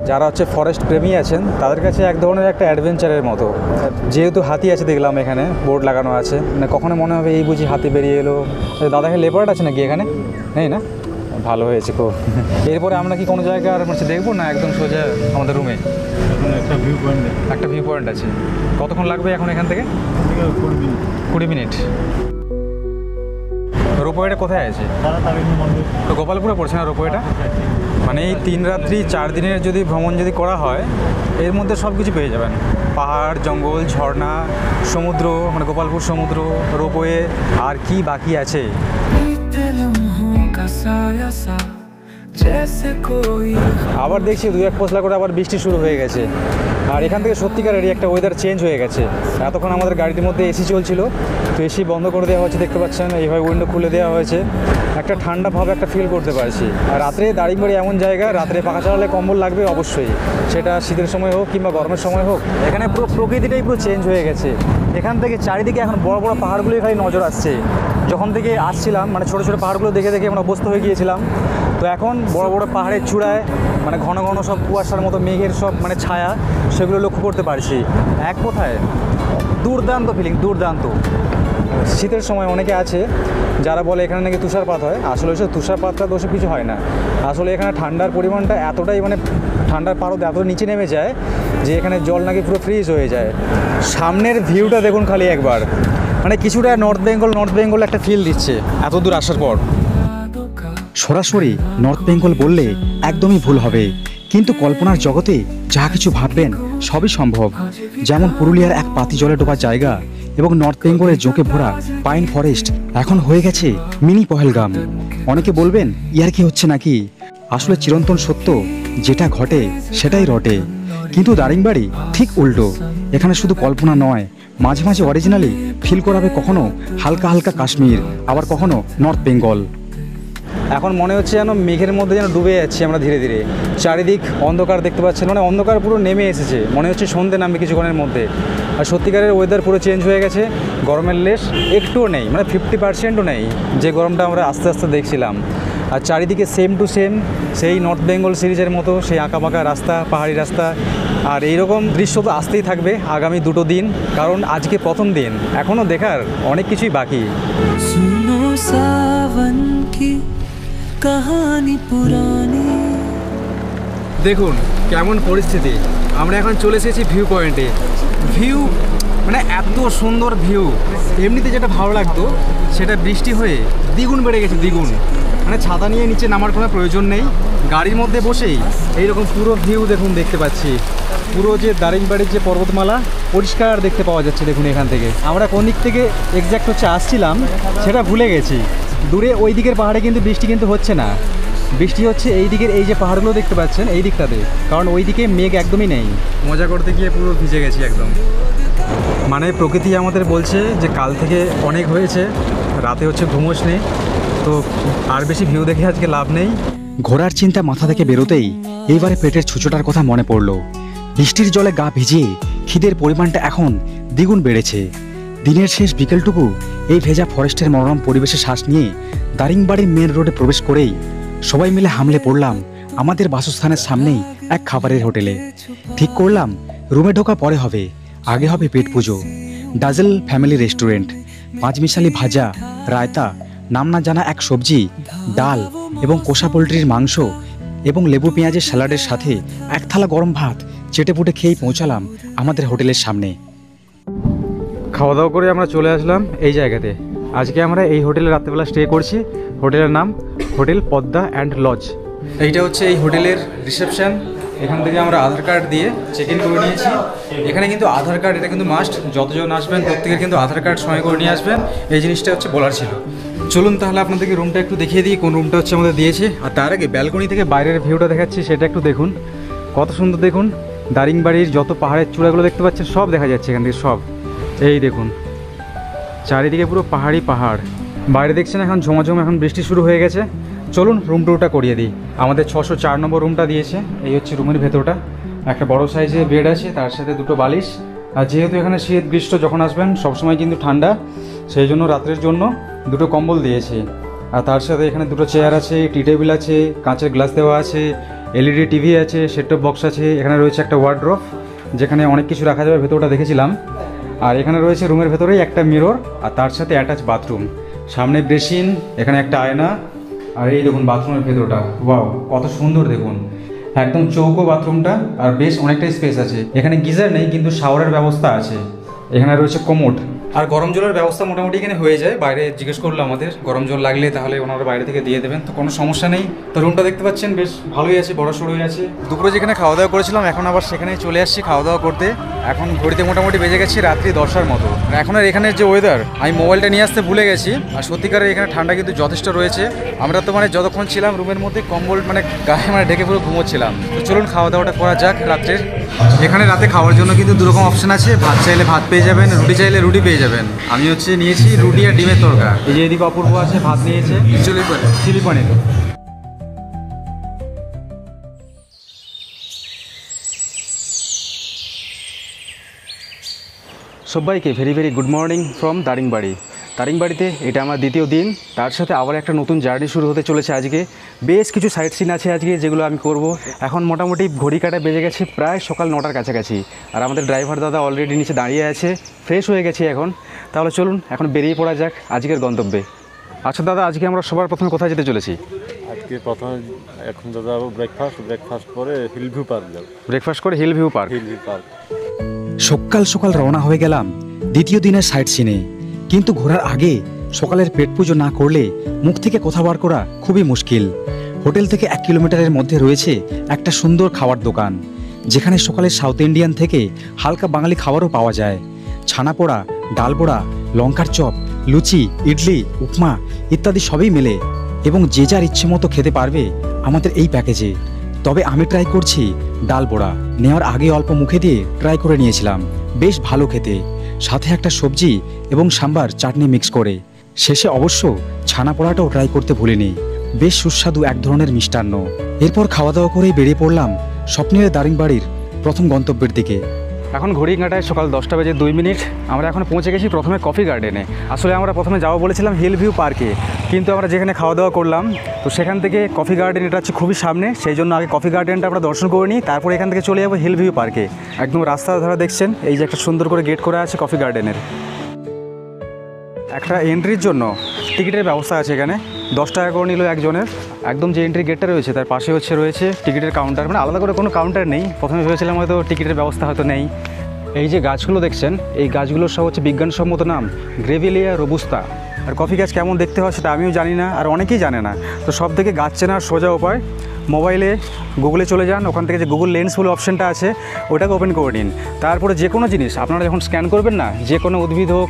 A: যারা হচ্ছে ফরেস্ট প্রেমী আছেন তাদের কাছে এক ধরনের একটা অ্যাডভেঞ্চারের মতো। যেহেতু হাতি আছে দেখলাম এখানে বোর্ড লাগানো আছে, মানে কখনো মনে হবে এই বুঝি হাতি বেরিয়ে এলো। দাদাকে লেপার্ড আছে নাকি এখানে? নেই না? ভালো হয়েছে খুব। এরপরে আমরা কি কোনো জায়গা আর মানে দেখবো না, একদম সোজা আমাদের রুমে? একটা ভিউ পয়েন্ট আছে। কতক্ষণ লাগবে এখন এখান থেকে? 20 মিনিট। রোপওয়েটা কোথায় আছে? তো গোপালপুরে পড়ছে না রোপওয়েটা? মানে এই 3 রাত্রি 4 দিনের যদি ভ্রমণ যদি করা হয়, এর মধ্যে সব কিছু পেয়ে যাবেন। পাহাড়, জঙ্গল, ঝর্ণা, সমুদ্র, মানে গোপালপুর সমুদ্র, রোপওয়ে, আর কি বাকি আছে। আবার দেখছি 2-1 পশলা করে আবার বৃষ্টি শুরু হয়ে গেছে। আর এখান থেকে সত্যিকারেরই একটা ওয়েদার চেঞ্জ হয়ে গেছে। এতক্ষণ আমাদের গাড়ির মধ্যে এসি চলছিল, তো এসি বন্ধ করে দেওয়া হয়েছে, দেখতে পাচ্ছেন এইভাবে উইন্ডো খুলে দেওয়া হয়েছে। একটা ঠান্ডা ভাব একটা ফিল করতে পারছি। আর রাত্রে দারিংবাড়ি এমন জায়গা, রাত্রে পাখা চালালে কম্বল লাগবে অবশ্যই, সেটা শীতের সময় হোক কিংবা গরমের সময় হোক। এখানে পুরো প্রকৃতিটাই পুরো চেঞ্জ হয়ে গেছে। এখান থেকে চারিদিকে এখন বড় বড় পাহাড়গুলোই খালি নজর আসছে। যখন থেকে আসছিলাম মানে ছোটো ছোটো পাহাড়গুলো দেখে দেখে আমরা অভ্যস্ত হয়ে গিয়েছিলাম, তো এখন বড় বড় পাহাড়ের চূড়ায় মানে ঘন ঘন সব কুয়াশার মতো মেঘের সব মানে ছায়া, সেগুলো লক্ষ্য করতে পারছি। এক কথায় দুর্দান্ত ফিলিং, দুর্দান্ত। শীতের সময় অনেকে আছে যারা বলে এখানে নাকি তুষারপাত হয়, আসলে ওইসব তুষারপাতটা দোষে কিছু হয় না। আসলে এখানে ঠান্ডার পরিমাণটা এতটাই মানে ঠান্ডার পারদ এত নিচে নেমে যায় যে এখানে জল নাকি পুরো ফ্রিজ হয়ে যায়। সামনের ভিউটা দেখুন খালি একবার, মানে কিছুটা নর্থ বেঙ্গল একটা ফিল দিচ্ছে এত দূর আসার পর।
B: সরাসরি নর্থ বেঙ্গল বললে একদমই ভুল হবে, কিন্তু কল্পনার জগতে যা কিছু ভাববেন সবই সম্ভব। যেমন পুরুলিয়ার এক পাতি জলে ডোবা জায়গা এবং নর্থ বেঙ্গলের জোঁকে ভরা পাইন ফরেস্ট এখন হয়ে গেছে মিনি পহেলগাম। অনেকে বলবেন ইয়ার কি হচ্ছে নাকি, আসলে চিরন্তন সত্য, যেটা ঘটে সেটাই রটে। কিন্তু দারিংবাড়ি ঠিক উল্টো। এখানে শুধু কল্পনা নয়, মাঝে মাঝে অরিজিনালি ফিল করাবে কখনো হালকা হালকা কাশ্মীর, আবার কখনো নর্থ বেঙ্গল।
A: এখন মনে হচ্ছে যেন মেঘের মধ্যে যেন ডুবে যাচ্ছি আমরা ধীরে ধীরে। চারিদিক অন্ধকার দেখতে পাচ্ছেন, মানে অন্ধকার পুরো নেমে এসেছে, মনে হচ্ছে সন্ধে নামবে কিছুক্ষণের মধ্যে। আর সত্যিকারের ওয়েদার পুরো চেঞ্জ হয়ে গেছে, গরমের লেশ একটুও নেই, মানে 50%ও নেই যে গরমটা আমরা আস্তে আস্তে দেখছিলাম। আর চারিদিকে সেম টু সেম সেই নর্থ বেঙ্গল সিরিজের মতো সেই আঁকাবাঁকা রাস্তা, পাহাড়ি রাস্তা। আর এইরকম দৃশ্য তো আসতেই থাকবে আগামী 2 দিন, কারণ আজকে প্রথম দিন, এখনও দেখার অনেক কিছুই বাকি।
C: सुनो सावन की कहानी पुरानी।
A: দেখুন কেমন পরিস্থিতি, আমরা এখন চলে এসেছি ভিউ পয়েন্টে। ভিউ মানে এত সুন্দর ভিউ, এমনিতে যেটা ভালো লাগতো সেটা বৃষ্টি হয়ে দ্বিগুণ বেড়ে গেছে, দ্বিগুণ। মানে ছাতা নিয়ে নিচে নামার কোনো প্রয়োজন নেই, গাড়ির মধ্যে বসেই এইরকম পুরো ভিউ দেখুন দেখতে পাচ্ছি। পুরো যে দারিংবাড়ির যে পর্বতমালা পরিষ্কার দেখতে পাওয়া যাচ্ছে দেখুন এখান থেকে। আমরা কোন দিক থেকে এক্স্যাক্ট হচ্ছে আসছিলাম সেটা ভুলে গেছি। দূরে ওই দিকের পাহাড়ে কিন্তু বৃষ্টি কিন্তু হচ্ছে না, বৃষ্টি হচ্ছে এই দিকের এই যে পাহাড়গুলো দেখতে পাচ্ছেন এই দিকটাতে, কারণ ওই দিকে মেঘ একদমই নেই। মজা করতে গিয়ে পুরো ভিজে গেছি একদম। মানে প্রকৃতি আমাদের বলছে যে কাল থেকে অনেক হয়েছে, রাতে হচ্ছে ঘুমোস নেই, তো আর বেশি ভিউ দেখে আজকে লাভ নেই।
B: ঘোরার চিন্তা মাথা থেকে বেরোতেই এইবারে পেটের ছুঁচোটার কথা মনে পড়ল। বৃষ্টির জলে গা ভিজিয়ে খিদের পরিমাণটা এখন দ্বিগুণ বেড়েছে। দিনের শেষ বিকেলটুকু এই ভেজা ফরেস্টের মনোরম পরিবেশে শ্বাস নিয়ে দারিংবাড়ির মেন রোডে প্রবেশ করেই সবাই মিলে হামলে পড়লাম আমাদের বাসস্থানের সামনেই এক খাবারের হোটেলে। ঠিক করলাম রুমে ঢোকা পরে হবে, আগে হবে পেট পুজো। Dazzle family restaurant. পাঁচমিশালি ভাজা, রায়তা, নাম না জানা এক সবজি, ডাল এবং কষা পোলট্রির মাংস এবং লেবু পেঁয়াজের স্যালাডের সাথে এক থালা গরম ভাত চেটেপুটে খেয়েই পৌঁছালাম আমাদের হোটেলের সামনে।
A: খাওয়া দাওয়া করে আমরা চলে আসলাম এই জায়গাতে। আজকে আমরা এই হোটেলে রাত্রেবেলা স্টে করছি। হোটেলের নাম হোটেল পদ্মা অ্যান্ড লজ। এইটা হচ্ছে এই হোটেলের রিসেপশন। এখান থেকে আমরা আধার কার্ড দিয়ে চেক ইন করে নিয়েছি। এখানে কিন্তু আধার কার্ড এটা কিন্তু মাস্ট, যতজন আসবেন প্রত্যেকের কিন্তু আধার কার্ড সঙ্গে করে নিয়ে আসবেন, এই জিনিসটা হচ্ছে বলার ছিল। চলুন তাহলে আপনাদেরকে রুমটা একটু দেখিয়ে দিই, কোন রুমটা হচ্ছে আমাদের দিয়েছে। আর তার আগে ব্যালকনি থেকে বাইরের ভিউটা দেখাচ্ছি, সেটা একটু দেখুন কত সুন্দর। দেখুন দারিংবাড়ির যত পাহাড়ের চূড়াগুলো দেখতে পাচ্ছেন সব দেখা যাচ্ছে এখান থেকে সব। এই দেখুন চারিদিকে পুরো পাহাড়ি পাহাড়। বাইরে দেখছেন এখন ঝমাঝম এখন বৃষ্টি শুরু হয়ে গেছে। চলুন রুম টুরটা করিয়ে দিই। আমাদের 604 নম্বর রুমটা দিয়েছে। এই হচ্ছে রুমের ভেতরটা। একটা বড় সাইজে বেড আছে, তার সাথে 2টো বালিশ। আর যেহেতু এখানে শীত গ্রীষ্ম যখন আসবেন সবসময় কিন্তু ঠান্ডা, সেই জন্য রাত্রের জন্য 2টো কম্বল দিয়েছে। আর তার সাথে এখানে 2টো চেয়ার আছে, টি টেবিল আছে, কাঁচের গ্লাস দেওয়া আছে, এলইডি টিভি আছে, সেটটপ বক্স আছে। এখানে রয়েছে একটা ওয়ার্ড্রপ যেখানে অনেক কিছু রাখা যাবে, ভেতরটা দেখেছিলাম। আর এখানে রয়েছে রুমের ভেতরেই একটা মিরর, আর তার সাথে অ্যাটাচ বাথরুম। সামনে বেসিন, এখানে একটা আয়না। আর এই দেখুন বাথরুমের ভেতরটা, ওয়াও কত সুন্দর দেখুন, একদম চৌকো বাথরুমটা। আর বেশ অনেকটাই স্পেস আছে। এখানে গিজার নেই কিন্তু শাওয়ারের ব্যবস্থা আছে। এখানে রয়েছে কোমোড, আর গরম জলের ব্যবস্থা মোটামুটি এখানে হয়ে যায়। বাইরে জিজ্ঞেস করলো আমাদের গরম জল লাগলে তাহলে ওনারা বাইরে থেকে দিয়ে দেবেন, তো কোনো সমস্যা নেই। তো রুমটা দেখতে পাচ্ছেন বেশ ভালোই আছে, বড় সড়োই আছে। দুপুরে যেখানে খাওয়া দাওয়া করেছিলাম এখন আবার সেখানেই চলে আসছি খাওয়া দাওয়া করতে। এখন ঘড়িতে মোটামুটি বেজে গেছি রাত্রি 10টার মতো। এখন আর এখানের যে ওয়েদার, আমি মোবাইলটা নিয়ে আসতে ভুলে গেছি। আর সত্যিকারের এখানে ঠান্ডা কিন্তু যথেষ্ট রয়েছে। আমরা তো মানে যতক্ষণ ছিলাম রুমের মধ্যে কম্বল মানে গায়ে মানে ঢেকে পুরো ঘুমোচ্ছিলাম। তো চলুন খাওয়া দাওয়াটা করা যাক রাত্রের। এখানে রাতে খাওয়ার জন্য কিন্তু 2 রকম অপশন আছে, ভাত চাইলে ভাত পেয়ে যাবেন, রুটি চাইলে রুটি পেয়ে যাবেন। আমি হচ্ছে নিয়েছি রুটি আর ডিমের তরকা। এই যে এদিকে অপূর্ব আছে, ভাত নিয়েছে চিলি পনির। সবাইকে very very good morning from Daringbadi. দারিংবাড়িতে এটা আমার দ্বিতীয় দিন, তার সাথে আবার একটা নতুন জার্নি শুরু হতে চলেছে আজকে। বেশ কিছু সাইট সিন আছে আজকে যেগুলো আমি করব। এখন মোটামুটি ঘড়ি কাটা বেজে গেছে প্রায় সকাল 9টার কাছাকাছি। আর আমাদের ড্রাইভার দাদা অলরেডি নিচে দাঁড়িয়ে আছে, ফ্রেশ হয়ে গেছি এখন। তাহলে চলুন এখন বেরিয়ে পড়া যাক আজকের গন্তব্যে। আচ্ছা দাদা, আজকে আমরা সবার প্রথমে কোথায় যেতে চলেছি?
D: আজকে প্রথমে এখন তো যাবো ব্রেকফাস্ট করে হিল ভিউ পার্ক যাব।
A: ব্রেকফাস্ট করে হিল ভিউ পার্ক।
B: সকাল সকাল রওনা হয়ে গেলাম দ্বিতীয় দিনের সাইট সিনে। কিন্তু ঘোরার আগে সকালের পেট পুজো না করলে মুখ থেকে কথা বার করা খুবই মুশকিল। হোটেল থেকে 1 কিলোমিটারের মধ্যে রয়েছে একটা সুন্দর খাওয়ার দোকান, যেখানে সকালে সাউথ ইন্ডিয়ান থেকে হালকা বাঙালি খাবারও পাওয়া যায়। ছানা পোড়া, ডাল পোড়া, লঙ্কার চপ, লুচি, ইডলি, উপমা ইত্যাদি সবই মেলে এবং যে যার ইচ্ছে মতো খেতে পারবে আমাদের এই প্যাকেজে। তবে আমি ট্রাই করছি ডাল বড়া নেওয়ার আগে অল্প মুখে দিয়ে ট্রাই করে নিয়েছিলাম, বেশ ভালো খেতে, সাথে একটা সবজি এবং সাম্বার চাটনি মিক্স করে। শেষে অবশ্য ছানা পোড়াটাও ট্রাই করতে ভুলিনি, বেশ সুস্বাদু এক ধরনের মিষ্টান্ন। এরপর খাওয়া দাওয়া করেই বেরিয়ে পড়লাম স্বপ্নের দারিংবাড়ির প্রথম গন্তব্যের দিকে।
A: এখন ঘড়ি কাঁটায় সকাল 10টা বেজে 2 মিনিট। আমরা এখন পৌঁছে গেছি প্রথমে কফি গার্ডেনে। আসলে আমরা প্রথমে যাবো বলেছিলাম হিল ভিউ পার্কে, কিন্তু আমরা যেখানে খাওয়া দাওয়া করলাম তো সেখান থেকে কফি গার্ডেন এটা হচ্ছে খুবই সামনে, সেই জন্য আগে কফি গার্ডেনটা আমরা দর্শন করে নিই, তারপরে এখান থেকে চলে যাবো হিল ভিউ পার্কে। একদম রাস্তার ধারে দেখছেন এই যে একটা সুন্দর করে গেট করা আছে কফি গার্ডেনের। একটা এন্ট্রির জন্য টিকিটের ব্যবস্থা আছে এখানে, 10 টাকা করে নিল একজনের। একদম যে এন্ট্রি গেটটা রয়েছে তার পাশে রয়েছে টিকিটের কাউন্টার, মানে আলাদা করে কোনো কাউন্টার নেই। প্রথমে ভেবেছিলাম হয়তো টিকিটের ব্যবস্থা হয়তো নেই। এই যে গাছগুলো দেখছেন এই গাছগুলোর সব হচ্ছে বিজ্ঞানসম্মত নাম গ্রেভিলিয়া রোবুস্তা। আর কফি গাছ কেমন দেখতে হয় সেটা আমিও জানি না, আর অনেকেই জানে না। তো সব থেকে গাছ চেনার সোজা উপায়, মোবাইলে গুগলে চলে যান, ওখান থেকে যে গুগল লেন্স বলে অপশানটা আছে ওটাকে ওপেন করে নিন। তারপরে যে কোনো জিনিস আপনারা যখন স্ক্যান করবেন না, যে কোনো উদ্ভিদ হোক,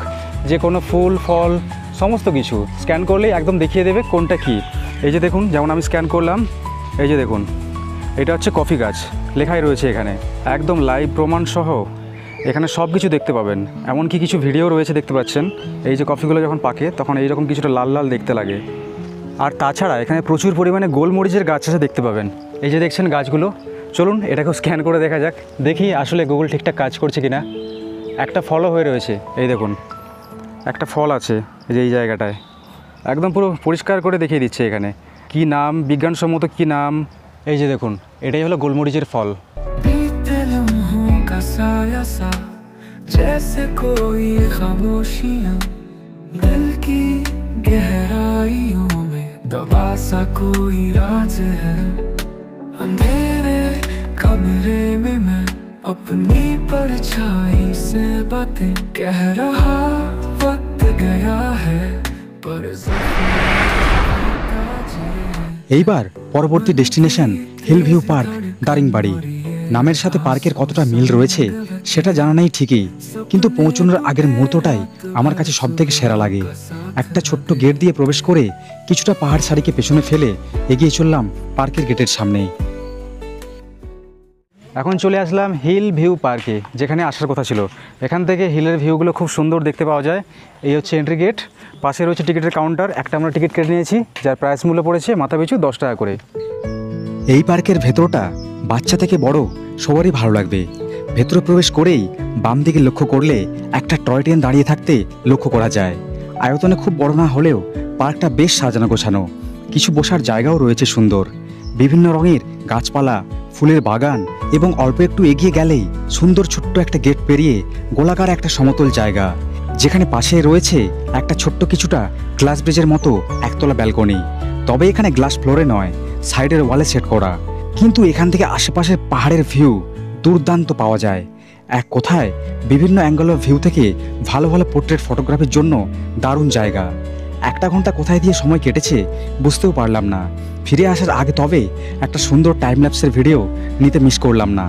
A: যে কোনো ফুল ফল সমস্ত কিছু স্ক্যান করলেই একদম দেখিয়ে দেবে কোনটা কী। এই যে দেখুন, যেমন আমি স্ক্যান করলাম, এই যে দেখুন এটা হচ্ছে কফি গাছ, লেখাই রয়েছে এখানে, একদম লাইভ প্রমাণ সহ এখানে সব কিছু দেখতে পাবেন। এমনকি কিছু ভিডিও রয়েছে দেখতে পাচ্ছেন। এই যে কফিগুলো যখন পাকে তখন এইরকম কিছুটা লাল লাল দেখতে লাগে। আর তাছাড়া এখানে প্রচুর পরিমাণে গোলমরিচের গাছ আছে দেখতে পাবেন। এই যে দেখছেন গাছগুলো, চলুন এটাকেও স্ক্যান করে দেখা যাক, দেখি আসলে গুগল ঠিকঠাক কাজ করছে কিনা। একটা ফলও হয়ে রয়েছে, এই দেখুন একটা ফল আছে এই যে এই জায়গাটায়, একদম পুরো পরিষ্কার করে দেখিয়ে দিচ্ছে এখানে কি নাম, বিজ্ঞানসম্মত কি নাম। এই যে দেখুন এটাই হলো গোলমরিচের ফল।
C: साया सा जैसे कोई खामोशियां दिल की गहराइयों में दबा सा कोई राज है। अंधेरे कमरे में मैं अपनी परछाई से बातें कह रहा, वक्त गया है पर
B: এইবার পরবর্তী destination hill view park Daringbadi. নামের সাথে পার্কের কতটা মিল রয়েছে সেটা জানা নেই ঠিকই, কিন্তু পৌঁছানোর আগের মুহূর্তটাই আমার কাছে সবথেকে সেরা লাগে। একটা ছোট্ট গেট দিয়ে প্রবেশ করে কিছুটা পাহাড় সারিকে পেছনে ফেলে এগিয়ে চললাম পার্কের গেটের সামনে।
A: এখন চলে আসলাম হিল ভিউ পার্কে, যেখানে আসার কথা ছিল। এখান থেকে হিলের ভিউগুলো খুব সুন্দর দেখতে পাওয়া যায়। এই হচ্ছে এন্ট্রি গেট, পাশে রয়েছে টিকিটের কাউন্টার। একটা আমরা টিকিট কেটে নিয়েছি, যার প্রাইস মূল্য পড়েছে মাথাপিছু 10 টাকা করে।
B: এই পার্কের ভেতরটা বাচ্চা থেকে বড় সবারই ভালো লাগবে। ভেতরে প্রবেশ করেই বাম দিকে লক্ষ্য করলে একটা টয় ট্রেন দাঁড়িয়ে থাকতে লক্ষ্য করা যায়। আয়তনে খুব বড় না হলেও পার্কটা বেশ সাজানো গোছানো, কিছু বসার জায়গাও রয়েছে সুন্দর। বিভিন্ন রঙের গাছপালা, ফুলের বাগান এবং অল্প একটু এগিয়ে গেলেই সুন্দর ছোট্ট একটা গেট পেরিয়ে গোলাকার একটা সমতল জায়গা, যেখানে পাশে রয়েছে একটা ছোট্ট কিছুটা গ্লাস ব্রিজের মতো একতলা ব্যালকনি। তবে এখানে গ্লাস ফ্লোরে নয়, সাইডের ওয়ালে সেট করা। কিন্তু এখান থেকে আশেপাশের পাহাড়ের ভিউ দুর্দান্ত পাওয়া যায়। এক কথায় বিভিন্ন অ্যাঙ্গেল অফ ভিউ থেকে ভালো ভালো পোর্ট্রেট ফটোগ্রাফির জন্য দারুণ জায়গা। 1 ঘন্টা কোথায় দিয়ে সময় কেটেছে বুঝতেও পারলাম না। ফিরে আসার আগে তবে একটা সুন্দর টাইম ল্যাপসের ভিডিও নিতে মিস করলাম না।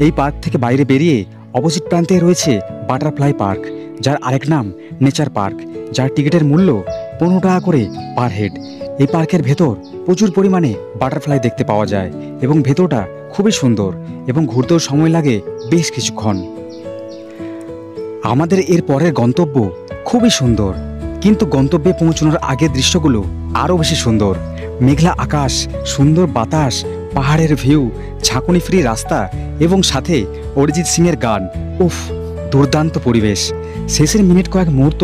B: এই পার্ক থেকে বাইরে বেরিয়ে অপোজিট প্রান্তে রয়েছে বাটারফ্লাই পার্ক, যার আরেক নাম নেচার পার্ক, যার টিকিটের মূল্য 15 টাকা করে পার হেড। এই পার্কের ভেতর প্রচুর পরিমাণে বাটারফ্লাই দেখতে পাওয়া যায় এবং ভেতরটা খুবই সুন্দর এবং ঘুরতেও সময় লাগে বেশ কিছুক্ষণ। আমাদের এর পরের গন্তব্য খুবই সুন্দর, কিন্তু গন্তব্যে পৌঁছানোর আগের দৃশ্যগুলো আরও বেশি সুন্দর। মেঘলা আকাশ, সুন্দর বাতাস, পাহাড়ের ভিউ, ঝাঁকুনি ফ্রি রাস্তা এবং সাথে অরিজিৎ সিংয়ের গান। উফ, দুর্দান্ত পরিবেশ। শেষের মিনিট কয়েক মুহূর্ত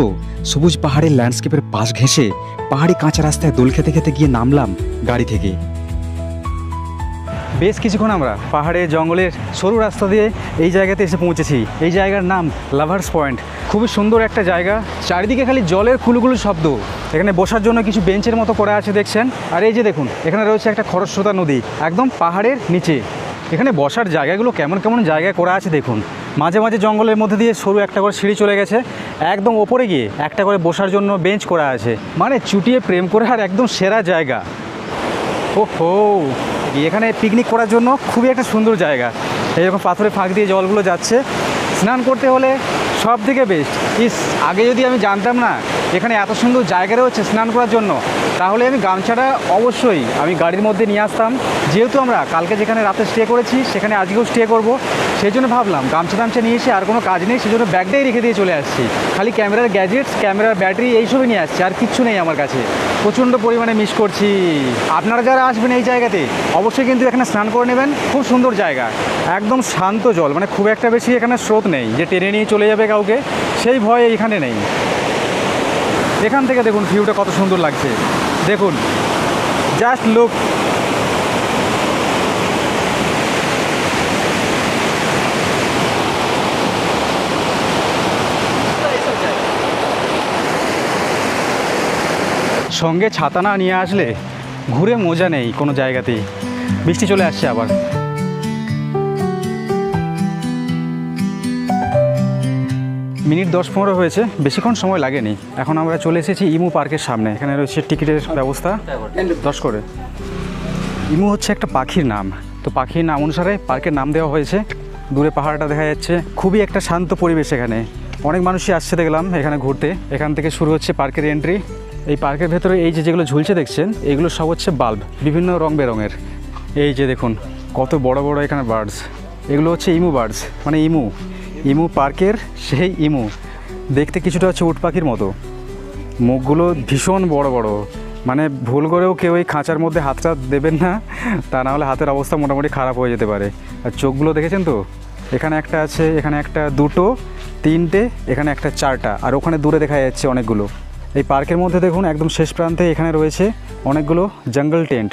B: সবুজ পাহাড়ের ল্যান্ডস্কেপের পাশ ঘেঁষে পাহাড়ি কাঁচা রাস্তায় দোল খেতে খেতে গিয়ে নামলাম গাড়ি থেকে।
A: বেশ কিছুক্ষণ আমরা পাহাড়ে জঙ্গলের সরু রাস্তা দিয়ে এই জায়গাতে এসে পৌঁছেছি। এই জায়গার নাম লাভার্স পয়েন্ট। খুবই সুন্দর একটা জায়গা, চারিদিকে খালি জলের কুলুকুলু শব্দ। এখানে বসার জন্য কিছু বেঞ্চের মতো করা আছে দেখছেন। আর এই যে দেখুন এখানে রয়েছে একটা খরস্রোতা নদী একদম পাহাড়ের নিচে। এখানে বসার জায়গাগুলো কেমন কেমন জায়গায় করা আছে দেখুন। মাঝে মাঝে জঙ্গলের মধ্যে দিয়ে সরু একটা করে সিঁড়ি চলে গেছে, একদম ওপরে গিয়ে একটা করে বসার জন্য বেঞ্চ করা আছে। মানে চুটিয়ে প্রেম করে আর একদম সেরা জায়গা। ওহো, এখানে পিকনিক করার জন্য খুবই একটা সুন্দর জায়গা। এইরকম পাথরের ফাঁক দিয়ে জলগুলো যাচ্ছে, স্নান করতে হলে সব থেকে বেস্ট। আগে যদি আমি জানতাম না এখানে এত সুন্দর জায়গা রয়েছে স্নান করার জন্য, তাহলে আমি গামছাটা অবশ্যই আমি গাড়ির মধ্যে নিয়ে আসতাম। যেহেতু আমরা কালকে যেখানে রাতে স্টে করেছি সেখানে আজকেও স্টে করব, সেই জন্য ভাবলাম গামছা নিয়ে এসে আর কোনো কাজ নেই, সেই জন্য ব্যাগটাই রেখে দিয়ে চলে আসছি। খালি ক্যামেরার গ্যাজেটস, ক্যামেরার ব্যাটারি এইসবই নিয়ে আসছি, আর কিচ্ছু নেই আমার কাছে। প্রচণ্ড পরিমাণে মিস করছি। আপনারা যারা আসবেন এই জায়গাতে অবশ্যই কিন্তু এখানে স্নান করে নেবেন। খুব সুন্দর জায়গা, একদম শান্ত জল, মানে খুব একটা বেশি এখানে স্রোত নেই যে টেনে নিয়ে চলে যাবে কাউকে, সেই ভয় এখানে নেই। এখান থেকে দেখুন ভিউটা কত সুন্দর লাগছে, দেখুন জাস্ট লুক। সঙ্গে ছাতা না নিয়ে আসলে ঘুরে মজা নেই কোনো জায়গাতেই। বৃষ্টি চলে আসছে আবার। মিনিট 10-15 হয়েছে, বেশিক্ষণ সময় লাগেনি। এখন আমরা চলে এসেছি ইমু পার্কের সামনে। এখানে রয়েছে টিকিটের ব্যবস্থা 10 করে। ইমু হচ্ছে একটা পাখির নাম, তো পাখির নাম অনুসারে পার্কের নাম দেওয়া হয়েছে। দূরে পাহাড়টা দেখা যাচ্ছে, খুবই একটা শান্ত পরিবেশ। এখানে অনেক মানুষই আসছে দেখলাম এখানে ঘুরতে। এখান থেকে শুরু হচ্ছে পার্কের এন্ট্রি। এই পার্কের ভেতরে এই যেগুলো ঝুলছে দেখছেন, এগুলো সব হচ্ছে বাল্ব, বিভিন্ন রং বেরঙের। এই যে দেখুন কত বড় বড় এখানে বার্ডস, এগুলো হচ্ছে ইমু বার্ডস, মানে ইমু পার্কের সেই ইমু। দেখতে কিছুটা হচ্ছে উট পাখির মতো, মুখগুলো ভীষণ বড় বড়, মানে ভুল করেও কেউ এই খাঁচার মধ্যে হাতটা দেবেন না, তা না হলে হাতের অবস্থা মোটামুটি খারাপ হয়ে যেতে পারে। আর চোখগুলো দেখেছেন তো, এখানে একটা আছে, এখানে একটা, দুটো, তিনটে, এখানে একটা, চারটা, আর ওখানে দূরে দেখা যাচ্ছে অনেকগুলো। এই পার্কের মধ্যে দেখুন একদম শেষ প্রান্তে এখানে রয়েছে অনেকগুলো জঙ্গল টেন্ট।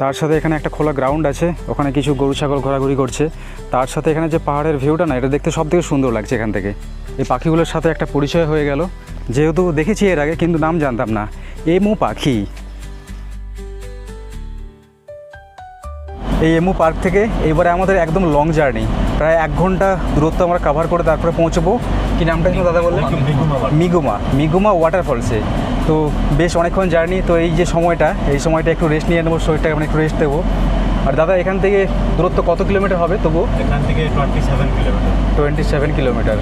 A: তার সাথে এখানে একটা খোলা গ্রাউন্ড আছে, ওখানে কিছু গরু ছাগল ঘোরাঘুরি করছে। তার সাথে এখানে যে পাহাড়ের ভিউটা না, এটা দেখতে সব থেকে সুন্দর লাগছে এখান থেকে। এই পাখিগুলোর সাথে একটা পরিচয় হয়ে গেল, যেহেতু দেখেছি এর আগে কিন্তু নাম জানতাম না। এমু পাখি। এই এমু পার্ক থেকে এবারে আমাদের একদম লং জার্নি, প্রায় 1 ঘন্টা দূরত্ব আমরা কাভার করে তারপরে পৌঁছবো। কি নামটা ছিল দাদা বললেন? মিগুমা ওয়াটারফলসে। তো বেশ অনেকক্ষণ জার্নি, তো এই যে সময়টা, এই সময়টা একটু রেস্ট নিয়ে নেবো, শরীরটাকে মানে একটু রেস্ট দেবো। আর দাদা এখান থেকে দূরত্ব কত কিলোমিটার হবে তবু?
D: এখান থেকে
A: 27 কিলোমিটার।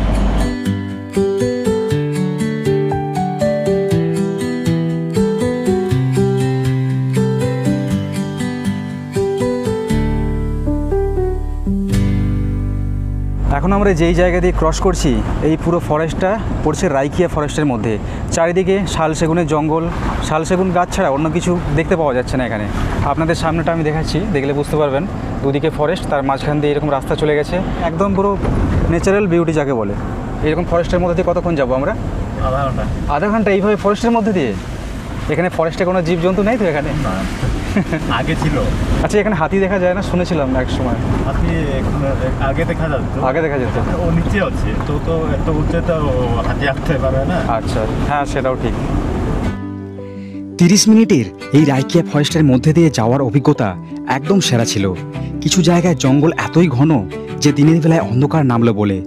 A: এখন আমরা যেই জায়গা দিয়ে ক্রস করছি, এই পুরো ফরেস্টটা পড়ছে রাইকিয়া ফরেস্টের মধ্যে। চারিদিকে শাল সেগুনের জঙ্গল, শাল সেগুন গাছ ছাড়া অন্য কিছু দেখতে পাওয়া যাচ্ছে না এখানে। আপনাদের সামনেটা আমি দেখাচ্ছি, দেখলে বুঝতে পারবেন। দুদিকে ফরেস্ট, তার মাঝখান দিয়ে এরকম রাস্তা চলে গেছে, একদম পুরো ন্যাচারাল বিউটি যাকে বলে। এরকম ফরেস্টের মধ্যে দিয়ে কতক্ষণ যাবো আমরা? আধা ঘন্টা এইভাবে ফরেস্টের মধ্যে দিয়ে। এখানে ফরেস্টে কোনো জীবজন্তু নেই তো এখানে?
D: আগে ছিল।
A: আচ্ছা, এখানে হাতি দেখা যায় না শুনেছিলাম এক সময়?
D: হাতি আগে দেখা যেত।
A: আগে দেখা যেত,
D: ও নিচে আছে তো, তো এত উঁচে তো হাতি আসতে পারে না।
A: আচ্ছা, হ্যাঁ সেটাও ঠিক।
B: 30 মিনিটের এই রাইকিয়া ফরেস্টের মধ্যে দিয়ে যাওয়ার অভিজ্ঞতা একদম সেরা ছিল। কিছু জায়গায় জঙ্গল এতই ঘন যে দিনের বেলায় অন্ধকার নামলো বলে,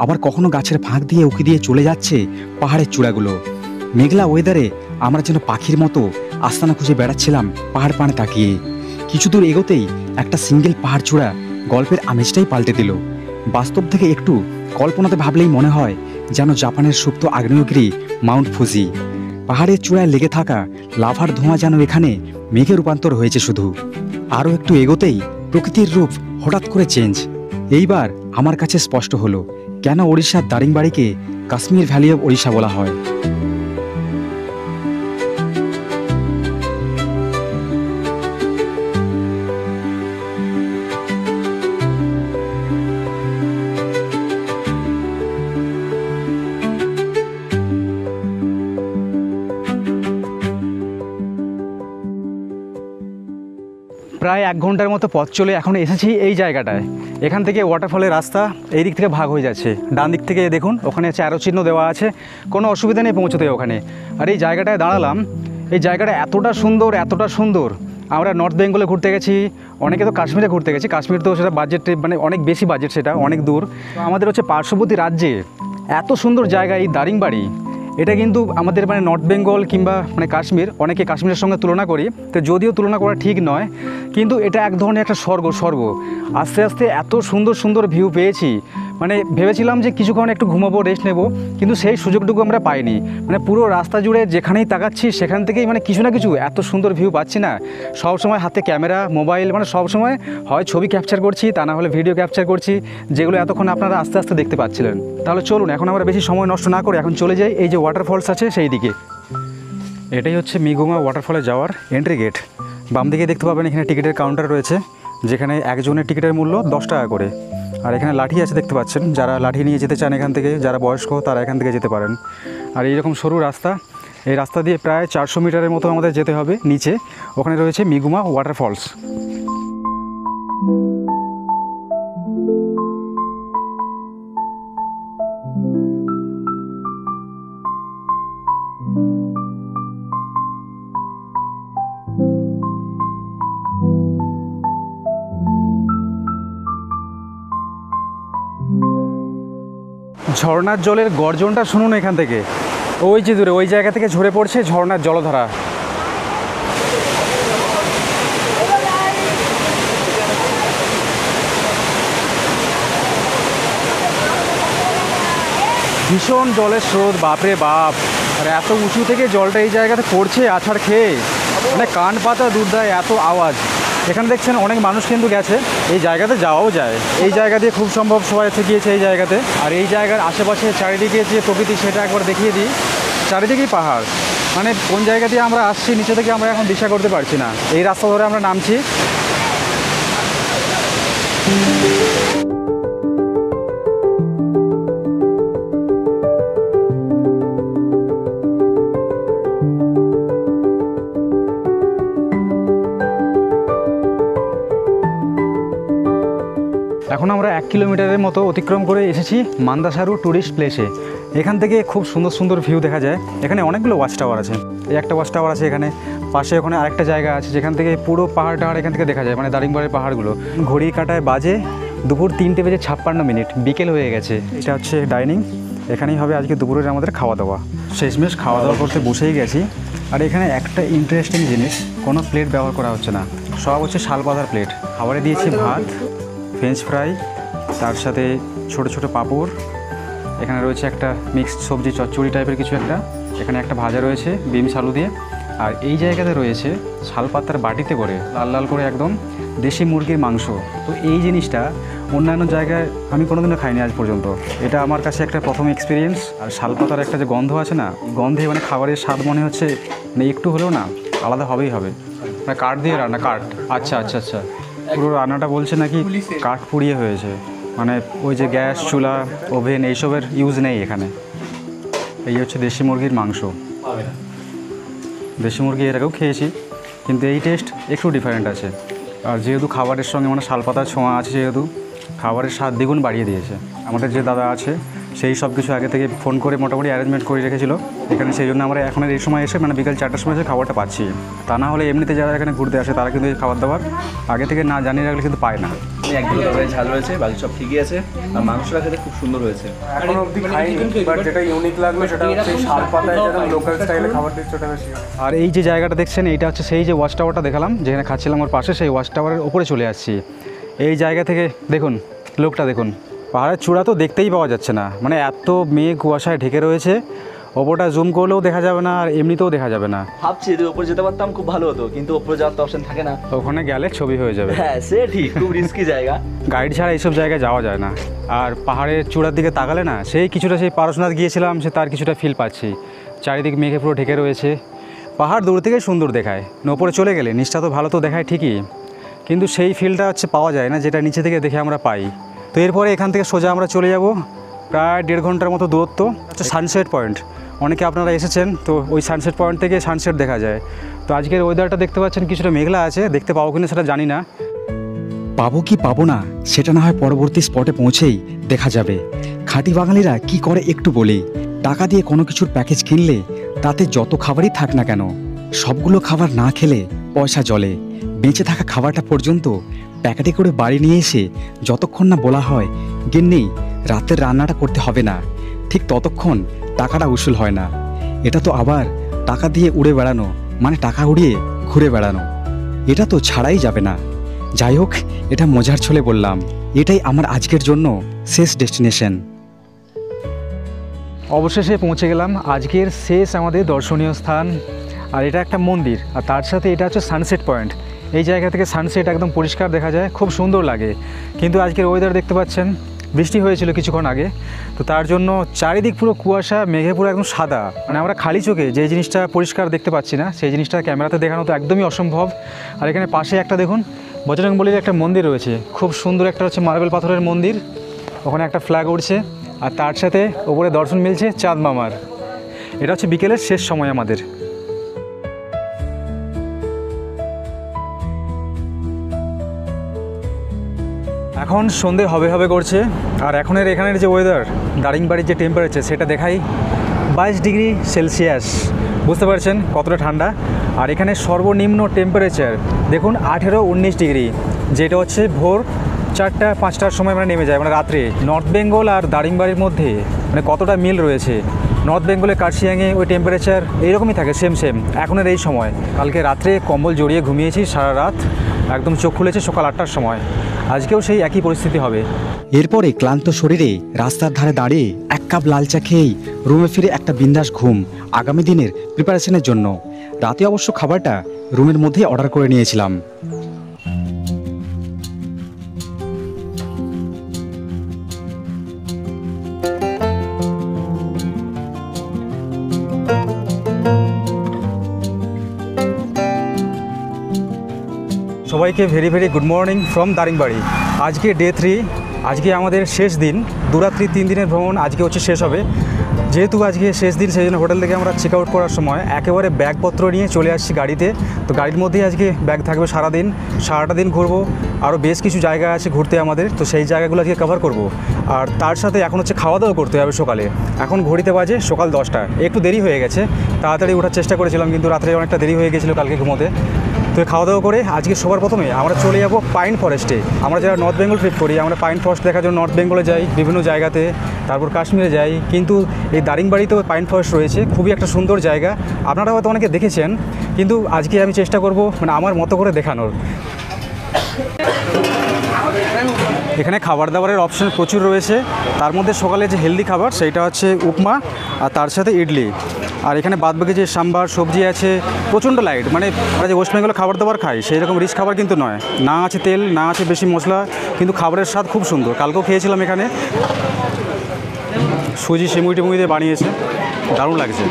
B: আবার কখনো গাছের ফাঁক দিয়ে উকি দিয়ে চলে যাচ্ছে পাহাড়ের চূড়াগুলো। মেঘলা ওয়েদারে আমরা যেন পাখির মতো আস্তানা খুঁজে বেড়াচ্ছিলাম পাহাড় পানে তাকিয়ে। কিছু দূর এগোতেই একটা সিঙ্গেল পাহাড় চূড়া গল্পের আমেজটাই পাল্টে দিল। বাস্তব থেকে একটু কল্পনাতে ভাবলেই মনে হয় যেন জাপানের সুপ্ত আগ্নেয়গিরি মাউন্ট ফুজি। পাহাড়ের চূড়ায় লেগে থাকা লাভার ধোঁয়া যেন এখানে মেঘে রূপান্তর হয়েছে শুধু। আরও একটু এগোতেই প্রকৃতির রূপ হঠাৎ করে চেঞ্জ। এইবার আমার কাছে স্পষ্ট হলো কেন ওড়িশার দারিংবাড়িকে কাশ্মীর ভ্যালি অফ ওড়িশা বলা হয়।
A: প্রায় 1 ঘন্টার মতো পথ চলে এখন এসেছি এই জায়গাটায়। এখান থেকে ওয়াটারফলের রাস্তা এই দিক থেকে ভাগ হয়ে যাচ্ছে। ডান দিক থেকে দেখুন ওখানে আছে অ্যারো চিহ্ন দেওয়া আছে, কোনো অসুবিধা নেই পৌঁছতে ওখানে। আর এই জায়গাটায় দাঁড়ালাম, এই জায়গাটা এতটা সুন্দর। আমরা নর্থ বেঙ্গলে ঘুরতে গেছি, অনেকে তো কাশ্মীরে ঘুরতে গেছি। কাশ্মীর তো সেটা বাজেট মানে অনেক বেশি বাজেট, সেটা অনেক দূর। আমাদের হচ্ছে পার্শ্ববর্তী রাজ্যে এত সুন্দর জায়গা এই দারিংবাড়ি, এটা কিন্তু আমাদের মানে নর্থ বেঙ্গল কিংবা মানে কাশ্মীর, অনেকে কাশ্মীরের সঙ্গে তুলনা করি, তো যদিও তুলনা করা ঠিক নয়, কিন্তু এটা এক ধরনের একটা স্বর্গ। আস্তে আস্তে এত সুন্দর ভিউ পেয়েছি, মানে ভেবেছিলাম যে কিছুক্ষণ একটু ঘুমাবো, রেস্ট নেব, কিন্তু সেই সুযোগটুকু আমরা পাইনি। মানে পুরো রাস্তা জুড়ে যেখানেই তাকাচ্ছি সেখান থেকেই মানে কিছু না কিছু এত সুন্দর ভিউ পাচ্ছি না। সব সময় হাতে ক্যামেরা, মোবাইল, মানে সব সময় হয় ছবি ক্যাপচার করছি, তা না হলে ভিডিও ক্যাপচার করছি, যেগুলো এতক্ষণ আপনারা আস্তে আস্তে দেখতে পাচ্ছিলেন। তাহলে চলুন এখন আমরা বেশি সময় নষ্ট না করে এখন চলে যাই এই যে ওয়াটারফলস আছে সেই দিকে। এটাই হচ্ছে মিগুমা ওয়াটারফলে যাওয়ার এন্ট্রি গেট। বাম দিকে দেখতে পাবেন এখানে টিকিটের কাউন্টার রয়েছে, যেখানে একজনের টিকিটের মূল্য 10 টাকা করে। আর এখানে লাঠি আছে দেখতে পাচ্ছেন, যারা লাঠি নিয়ে যেতে চান এখান থেকে, যারা বয়স্ক তারা এখান থেকে যেতে পারেন। আর এইরকম সরু রাস্তা, এই রাস্তা দিয়ে প্রায় 400 মিটারের মতো আমাদের যেতে হবে নিচে, ওখানে রয়েছে মিগুমা ওয়াটারফলস। ঝর্ণার জলের গর্জনটা শুনুন এখান থেকে, ওই যে দূরে ওই জায়গা থেকে ঝরে পড়ছে ঝর্ণার জলধারা। ভীষণ জলের স্রোত, বাপরে বাপ। আর এত উঁচু থেকে জলটা এই জায়গাতে পড়ছে আছাড় খেয়ে, মানে কান পাতা দুধ দেয় এত আওয়াজ। এখানে দেখছেন অনেক মানুষ কিন্তু গেছে, এই জায়গাতে যাওয়াও যায়। এই জায়গা দিয়ে খুব সম্ভব সবাই গিয়েছে এই জায়গাতে। আর এই জায়গার আশেপাশে চারিদিকে যে প্রকৃতি সেটা একবার দেখিয়ে দিই। চারিদিকেই পাহাড়, মানে কোন জায়গা দিয়ে আমরা আসছি নিচে থেকে আমরা এখন দিশা করতে পারছি না। এই রাস্তা ধরে আমরা নামছি। এখন আমরা 1 কিলোমিটারের মতো অতিক্রম করে এসেছি মান্দাসারু ট্যুরিস্ট প্লেসে। এখান থেকে খুব সুন্দর সুন্দর ভিউ দেখা যায়। এখানে অনেকগুলো ওয়াচ টাওয়ার আছে, এই একটা ওয়াচ টাওয়ার আছে এখানে, পাশে ওখানে আরেকটা জায়গা আছে যেখান থেকে পুরো পাহাড় টাহাড় এখান থেকে দেখা যায়, মানে দারিংবাড়ির পাহাড়গুলো। ঘড়ি কাটায় বাজে দুপুর 3:56, বিকেল হয়ে গেছে। এটা হচ্ছে ডাইনিং, এখানেই হবে আজকে দুপুরের আমাদের খাওয়া দাওয়া। শেষমেশ খাওয়া দাওয়া করতে বসেই গেছি। আর এখানে একটা ইন্টারেস্টিং জিনিস, কোনো প্লেট ব্যবহার করা হচ্ছে না, সব হচ্ছে শালপাতার প্লেট। খাবারে দিয়েছি ভাত, ফ্রেঞ্চ ফ্রাই, তার সাথে ছোট ছোট পাঁপড়, এখানে রয়েছে একটা মিক্সড সবজি চচ্চড়ি টাইপের কিছু একটা, এখানে একটা ভাজা রয়েছে বিনস আলু দিয়ে। আর এই জায়গাতে রয়েছে শালপাতার বাটিতে করে লাল লাল করে একদম দেশি মুরগির মাংস। তো এই জিনিসটা অন্যান্য জায়গায় আমি কোনোদিনও খাইনি আজ পর্যন্ত, এটা আমার কাছে একটা প্রথম এক্সপিরিয়েন্স। আর শালপাতার একটা যে গন্ধ আছে না, গন্ধে মানে খাবারের স্বাদ মনে হচ্ছে মানে একটু হলেও না আলাদা হবেই হবে। মানে কাঠ দিয়ে রান্না, কাঠ, আচ্ছা আচ্ছা আচ্ছা, পুরো রান্নাটা বলছে নাকি কাঠ পুড়িয়ে হয়েছে, মানে ওই যে গ্যাস, চুলা, ওভেন এইসবের ইউজ নেই এখানে। এই হচ্ছে দেশি মুরগির মাংস। দেশি মুরগি এর আগেও খেয়েছি, কিন্তু এই টেস্ট একটু ডিফারেন্ট আছে। আর যেহেতু খাবারের সঙ্গে মানে শালপাতার ছোঁয়া আছে, যেহেতু খাবারের স্বাদ দ্বিগুণ বাড়িয়ে দিয়েছে। আমাদের যে দাদা আছে সেই সব কিছু আগে থেকে ফোন করে মোটামুটি অ্যারেঞ্জমেন্ট করে রেখেছিল এখানে, সেই জন্য আমরা এখন এই সময় এসে মানে বিকেল 4টার সময় এসে খাবারটা পাচ্ছি। তা না হলে এমনিতে যারা এখানে ঘুরতে আসে তারা কিন্তু এই খাবার দাবার আগে থেকে না জানিয়ে রাখলে কিন্তু পায় না।
E: একদম তরকারি ঝাল রয়েছে, বাকি সব ঠিকই আছে, আর মাংসটা খেতে খুব সুন্দর হয়েছে।
F: এখনো অবধি খাইনি, বাট যেটা ইউনিক লাগলো সেটা হচ্ছে শালপাতায় যেরকম লোকাল স্টাইলে খাবার দিচ্ছে ওটা বেশি।
A: আর এই যে জায়গাটা দেখছেন এইটা হচ্ছে সেই যে ওয়াচ টাওয়ারটা দেখালাম যেখানে খাচ্ছিলাম, ওর পাশে সেই ওয়াচ টাওয়ারের ওপরে চলে আসছি। এই জায়গা থেকে দেখুন লোকটা দেখুন, পাহাড়ের চূড়া তো দেখতেই পাওয়া যাচ্ছে না, মানে এত মেঘ কুয়াশায় ঢেকে রয়েছে, ওপরটা জুম করলেও দেখা যাবে না আর এমনিতেও দেখা যাবে না।
E: ভাবছি যদি ওপরে যেতে পারতাম খুব ভালো হতো, কিন্তু ওপরে যাওয়ার তো অপশন থাকে না।
A: ওখানে গেলে ছবি হয়ে যাবে।
E: হ্যাঁ সে ঠিক, খুব রিস্কি জায়গা,
A: গাইড ছাড়া এইসব জায়গায় যাওয়া যায় না। আর পাহাড়ের চূড়ার দিকে তাকালে না সেই কিছুটা, সেই পারশনাথ গিয়েছিলাম সে তার কিছুটা ফিল পাচ্ছি। চারিদিক মেঘে পুরো ঢেকে রয়েছে, পাহাড় দূর থেকে সুন্দর দেখায়, ওপরে চলে গেলে নিচটা তো ভালো তো দেখায় ঠিকই, কিন্তু সেই ফিলটা হচ্ছে পাওয়া যায় না যেটা নিচে থেকে দেখে আমরা পাই। তো এরপরে এখান থেকে সোজা আমরা চলে যাব প্রায় 1.5 ঘন্টার মতো দূরত্ব, হচ্ছে সানসেট পয়েন্ট। অনেকে আপনারা এসেছেন তো ওই সানসেট পয়েন্ট থেকে সানসেট দেখা যায়। তো আজকের ওয়েদারটা দেখতে পাচ্ছেন কিছুটা মেঘলা আছে, দেখতে পাবো কিনা সেটা জানি না।
B: পাবো কি পাবো না সেটা না হয় পরবর্তী স্পটে পৌঁছেই দেখা যাবে। খাঁটি বাঙালিরা কি করে একটু বলি, টাকা দিয়ে কোনো কিছুর প্যাকেজ কিনলে তাতে যত খাবারই থাক না কেন, সবগুলো খাবার না খেলে পয়সা জলে। বেঁচে থাকা খাবারটা পর্যন্ত প্যাকেটে করে বাড়ি নিয়ে এসে যতক্ষণ না বলা হয় গিন্নি রাতের রান্নাটা করতে হবে না, ঠিক ততক্ষণ টাকাটা উসুল হয় না। এটা তো আবার টাকা দিয়ে উড়ে বেড়ানো, মানে টাকা উড়িয়ে ঘুরে বেড়ানো, এটা তো ছাড়াই যাবে না। যাই হোক, এটা মজার ছলে বললাম, এটাই আমার আজকের জন্য শেষ ডেস্টিনেশন।
A: অবশেষে পৌঁছে গেলাম আজকের শেষ আমাদের দর্শনীয় স্থান। আর এটা একটা মন্দির, আর তার সাথে এটা হচ্ছে সানসেট পয়েন্ট। এই জায়গা থেকে সানসেট একদম পরিষ্কার দেখা যায়, খুব সুন্দর লাগে। কিন্তু আজকের ওয়েদার দেখতে পাচ্ছেন, বৃষ্টি হয়েছিল কিছুক্ষণ আগে, তো তার জন্য চারিদিক পুরো কুয়াশা, মেঘে পুরো একদম সাদা। মানে আমরা খালি চোখে যে জিনিসটা পরিষ্কার দেখতে পাচ্ছি না, সেই জিনিসটা ক্যামেরাতে দেখানো তো একদমই অসম্ভব। আর এখানে পাশে একটা দেখুন বজরংবলীর একটা মন্দির রয়েছে, খুব সুন্দর একটা হচ্ছে মার্বেল পাথরের মন্দির। ওখানে একটা ফ্ল্যাগ উড়ছে, আর তার সাথে ওপরে দর্শন মিলছে চাঁদ মামার। এটা হচ্ছে বিকেলের শেষ সময় আমাদের। এখন সন্ধে হবে হবে করছে, আর এখানের যে ওয়েদার, দারিংবাড়ির যে টেম্পারেচার সেটা দেখাই 22 ডিগ্রি সেলসিয়াস। বুঝতে পারছেন কতটা ঠান্ডা। আর এখানে সর্বনিম্ন টেম্পারেচার দেখুন 18-19 ডিগ্রি, যেটা হচ্ছে ভোর 4টা-5টার সময় মানে নেমে যায়, মানে রাত্রে। নর্থ বেঙ্গল আর দারিংবাড়ির মধ্যে মানে কতটা মিল রয়েছে। নর্থ বেঙ্গলে কার্শিয়াংয়ে ওই টেম্পারেচার এইরকমই থাকে, সেম এখনের এই সময়। কালকে রাত্রে কম্বল জড়িয়ে ঘুমিয়েছি সারা রাত, একদম চোখ খুলেছে সকাল 8টার সময়। আজকেও সেই একই পরিস্থিতি হবে।
B: এরপরে ক্লান্ত শরীরে রাস্তার ধারে দাঁড়িয়ে 1 কাপ লাল চা খেয়েই রুমে ফিরে একটা বিন্দাস ঘুম আগামী দিনের প্রিপারেশনের জন্য। রাতে অবশ্য খাবারটা রুমের মধ্যেই অর্ডার করে নিয়েছিলাম।
A: সবাইকে very good morning from Daringbadi. আজকে ডে 3, আজকে আমাদের শেষ দিন। 2 রাত্রি 3 দিনের ভ্রমণ আজকে হচ্ছে শেষ হবে। যেহেতু আজকে শেষ দিন, সেই জন্য হোটেল থেকে আমরা চেক আউট করার সময় একেবারে ব্যাগপত্র নিয়ে চলে আসছি গাড়িতে। তো গাড়ির মধ্যেই আজকে ব্যাগ থাকবে সারাদিন, সারাটা দিন ঘুরবো। আরও বেশ কিছু জায়গা আছে ঘুরতে আমাদের, তো সেই জায়গাগুলো আজকে কভার করব। আর তার সাথে এখন হচ্ছে খাওয়া দাওয়া করতে হবে সকালে। এখন ঘড়িতে বাজে সকাল 10টা, একটু দেরি হয়ে গেছে। তাড়াতাড়ি ওঠার চেষ্টা করেছিলাম, কিন্তু রাত্রে অনেকটা দেরি হয়ে গেছিলো কালকে ঘুমোতে। তো খাওয়া দাওয়া করে আজকে সবার প্রথমে আমরা চলে যাব পাইন ফরেস্টে। আমরা যারা নর্থ বেঙ্গল ট্রিপ করি, আমরা পাইন ফরেস্ট দেখার জন্য নর্থ বেঙ্গলে যাই, বিভিন্ন জায়গাতে, তারপর কাশ্মীরে যাই। কিন্তু এই দারিংবাড়িতেও পাইন ফরেস্ট রয়েছে, খুবই একটা সুন্দর জায়গা। আপনারা হয়তো অনেকে দেখেছেন, কিন্তু আজকে আমি চেষ্টা করব মানে আমার মতো করে দেখানোর। এখানে খাবার দাবারের অপশন প্রচুর রয়েছে। তার মধ্যে সকালে যে হেলদি খাবার সেইটা হচ্ছে উপমা, আর তার সাথে ইডলি। আর এখানে বাদবাকি যে সাম্বার সবজি আছে প্রচণ্ড লাইট, মানে আমরা যে ওয়েস্ট বেঙ্গলে খাবার দাবার খাই সেই রকম রিচ খাবার কিন্তু নয়। না আছে তেল, না আছে বেশি মশলা, কিন্তু খাবারের স্বাদ খুব সুন্দর। কালকেও খেয়েছিলাম এখানে, সুজি সিমুই টিমুই দিয়ে বানিয়েছে, দারুণ লাগছে।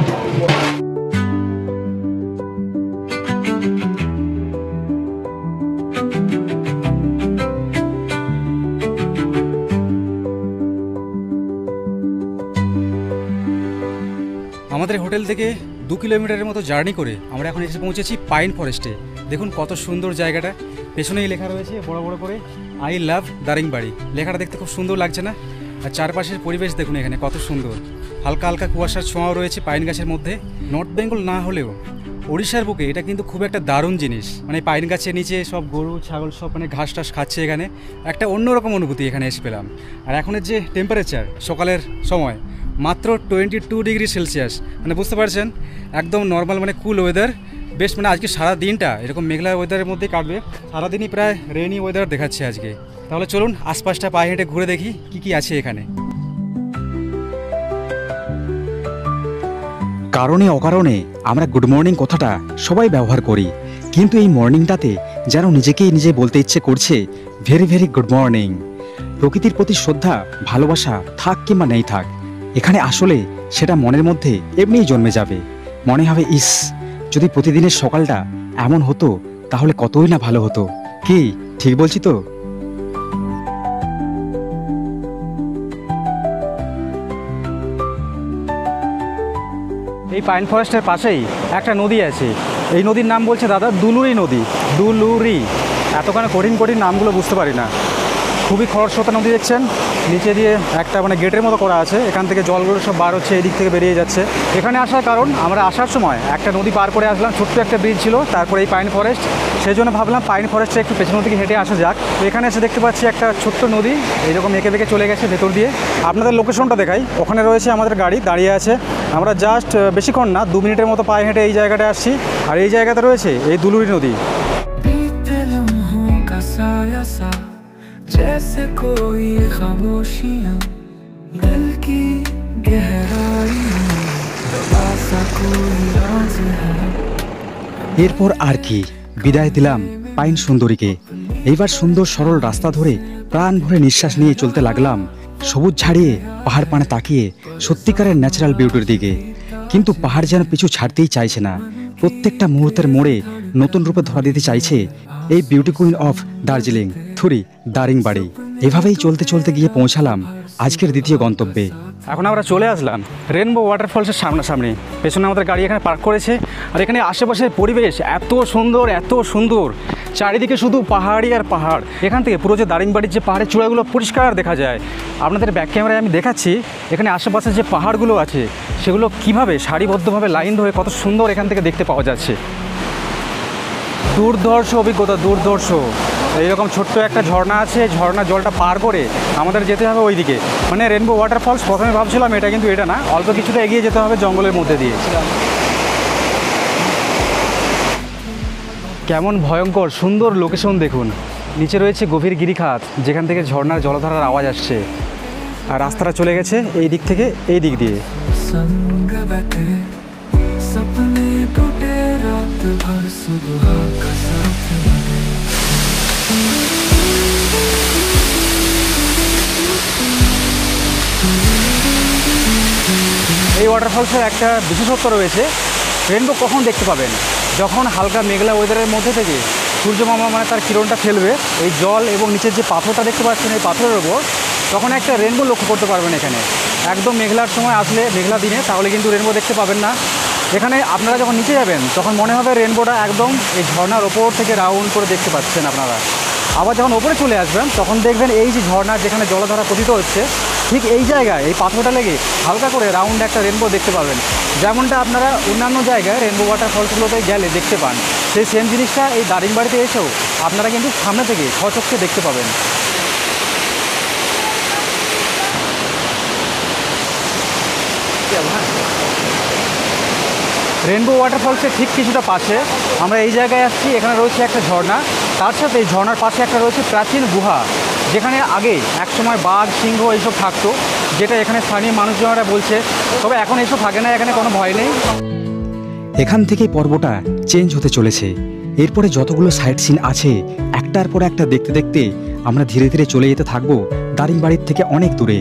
A: আমাদের হোটেল থেকে 2 কিলোমিটারের মতো জার্নি করে আমরা এখন এসে পৌঁছেছি পাইন ফরেস্টে। দেখুন কত সুন্দর জায়গাটা, পেছনেই লেখা রয়েছে বড় বড় করে আই লাভ দারিংবাড়ি। লেখাটা দেখতে খুব সুন্দর লাগছে না? আর চারপাশের পরিবেশ দেখুন এখানে কত সুন্দর, হালকা হালকা কুয়াশার ছোঁয়াও রয়েছে পাইন গাছের মধ্যে। নর্থ বেঙ্গল না হলেও ওড়িশার বুকে এটা কিন্তু খুব একটা দারুণ জিনিস। মানে পাইন গাছের নিচে সব গরু ছাগল সব মানে ঘাস টাস খাচ্ছে, এখানে একটা অন্যরকম অনুভূতি এখানে এসে পেলাম। আর এখনের যে টেম্পারেচার সকালের সময় মাত্র 22 ডিগ্রি সেলসিয়াস, মানে বুঝতে পারছেন একদম নর্মাল, মানে কুল ওয়েদার। বেশ মানে আজকে সারা দিনটা এরকম মেঘলা ওয়েদারের মধ্যেই কাটবে, সারাদিনই প্রায় রেইনি ওয়েদার দেখাচ্ছে আজকে। তাহলে চলুন আশপাশটা পায়ে হেঁটে ঘুরে দেখি কি আছে এখানে।
B: কারণে অকারণে আমরা গুড মর্নিং কথাটা সবাই ব্যবহার করি, কিন্তু এই মর্নিংটাতে যেন নিজেকেই নিজে বলতে ইচ্ছে করছে ভেরি গুড মর্নিং। প্রকৃতির প্রতি শ্রদ্ধা ভালোবাসা থাক কিংবা নেই থাক, এখানে আসলে সেটা মনের মধ্যে এমনিই জন্মে যাবে। মনে হবে ইস, যদি প্রতিদিনের সকালটা এমন হতো তাহলে কতই না ভালো হতো। কি ঠিক বলছি তো?
A: এই পাইন ফরেস্টের পাশেই একটা নদী আছে, এই নদীর নাম বলছে দাদা দুলুরি নদী। দুলুরি, এতখানি কঠিন নামগুলো বুঝতে পারি না। খুবই খরস্রোতা নদী দেখছেন, নিচে দিয়ে একটা মানে গেটের মতো করা আছে, এখান থেকে জলগুলো সব বার হচ্ছে, এদিক থেকে বেরিয়ে যাচ্ছে। এখানে আসার কারণ আমরা আসার সময় একটা নদী পার করে আসলাম, ছোট্ট একটা ব্রিজ ছিল, তারপরে এই পাইন ফরেস্ট। সেই জন্য ভাবলাম পাইন ফরেস্টে একটু পেছনের দিকে হেঁটে আসা যাক। তো এখানে এসে দেখতে পাচ্ছি একটা ছোট্ট নদী এইরকম এঁকে বেঁকে চলে গেছে ভেতর দিয়ে। আপনাদের লোকেশনটা দেখাই, ওখানে রয়েছে আমাদের গাড়ি দাঁড়িয়ে আছে। আমরা জাস্ট বেশিক্ষণ না 2 মিনিটের মতো পায়ে হেঁটে এই জায়গাটা আসছি। আর এই জায়গাতে রয়েছে এই দুলুরি নদী।
C: जैसे कोई खामोशियां दिल की गहराइयों में दबा सा कोई राज है।
B: এরপর আর কি বিদায় দিলাম পাইন সুন্দরীকে। এইবার সুন্দর সরল রাস্তা ধরে প্রাণ ভরে নিঃশ্বাস নিয়ে চলতে লাগলাম সবুজ ছাড়িয়ে পাহাড় পানে তাকিয়ে সত্যিকারের ন্যাচারাল বিউটির দিকে। কিন্তু পাহাড় যেন পিছু ছাড়তেই চাইছে না, প্রত্যেকটা মুহূর্তের মোড়ে নতুন রূপে ধরা দিতে চাইছে এই বিউটি কুইন অফ দার্জিলিং থুরি দারিংবাড়ি। এভাবেই চলতে চলতে গিয়ে পৌঁছালাম আজকের দ্বিতীয় গন্তব্যে।
A: এখন আমরা চলে আসলাম রেনবো ওয়াটারফলসের সামনাসামনি। পেছনে আমাদের গাড়ি এখানে পার্ক করেছে, আর এখানে আশেপাশের পরিবেশ এত সুন্দর, এত সুন্দর, চারিদিকে শুধু পাহাড়ই আর পাহাড়। এখান থেকে পুরো যে দারিংবাড়ির যে পাহাড়ের চূড়াগুলো পরিষ্কার দেখা যায়। আপনাদের ব্যাক ক্যামেরায় আমি দেখাচ্ছি এখানে আশেপাশে যে পাহাড়গুলো আছে সেগুলো কিভাবে সারিবদ্ধভাবে লাইন ধরে কত সুন্দর এখান থেকে দেখতে পাওয়া যাচ্ছে। দুর্ধর্ষ অভিজ্ঞতা, দুর্ধর্ষ। এইরকম ছোট্ট একটা ঝর্ণা আছে, ঝর্ণার জলটা পার করে আমাদের যেতে হবে ওইদিকে, মানে রেনবো ওয়াটারফলস। প্রথমে ভাবছিলাম এটা, কিন্তু এটা না, অল্প কিছুটা এগিয়ে যেতে হবে জঙ্গলের মধ্যে দিয়ে। কেমন ভয়ঙ্কর সুন্দর লোকেশন দেখুন। নিচে রয়েছে গভীর গিরিখাত যেখান থেকে ঝর্ণার জলধারার আওয়াজ আসছে, আর রাস্তাটা চলে গেছে এই দিক থেকে এই দিক দিয়ে।
C: संग बैठे सपने टूटे रात भर सुबह का साथ बने।
A: এই ওয়াটারফলসের একটা বিশেষত্ব রয়েছে, রেনবো কখন দেখতে পাবেন? যখন হালকা মেঘলা ওয়েদারের মধ্যে থেকে সূর্যমামা মানে তার কিরণটা ফেলবে এই জল এবং নিচের যে পাথরটা দেখতে পাচ্ছেন এই পাথরের ওপর, তখন একটা রেনবো লক্ষ্য করতে পারবেন এখানে। একদম মেঘলার সময় আসলে, মেঘলা দিনে, তাহলে কিন্তু রেনবো দেখতে পাবেন না। এখানে আপনারা যখন নিচে যাবেন তখন মনে হবে রেনবোটা একদম এই ঝর্ণার ওপর থেকে রাউন্ড করে দেখতে পাচ্ছেন আপনারা। আবার যখন ওপরে চলে আসবেন তখন দেখবেন এই যে ঝর্ণার যেখানে জলধারা পতিত হচ্ছে ঠিক এই জায়গায় এই পাথরটা লেগে হালকা করে রাউন্ড একটা রেনবো দেখতে পাবেন, যেমনটা আপনারা অন্যান্য জায়গায় রেনবো ওয়াটারফলসগুলোতে গেলে দেখতে পান। সেই সেম জিনিসটা এই দারিংবাড়িতে এসেও আপনারা কিন্তু সামনে থেকে স্বচক্ষে দেখতে পাবেন। রেনবো ওয়াটারফলসের ঠিক কিছুটা পাশে আমরা এই জায়গায় আসছি। এখানে রয়েছে একটা ঝর্ণা, তার সাথে এই ঝর্ণার পাশে একটা রয়েছে প্রাচীন গুহা, যেখানে আগে একসময় বাঘ, সিংহ এইসব থাকতো, যেটা এখানে স্থানীয় মানুষজনেরা বলছে। তবে এখন এইসব থাকে না, এখানে কোনো ভয় নেই।
B: এখান থেকেই পর্বটা চেঞ্জ হতে চলেছে। এরপরে যতগুলো সাইট সিন আছে একটার পর একটা দেখতে দেখতে আমরা ধীরে ধীরে চলে যেতে থাকবো দারিংবাড়ির থেকে অনেক দূরে।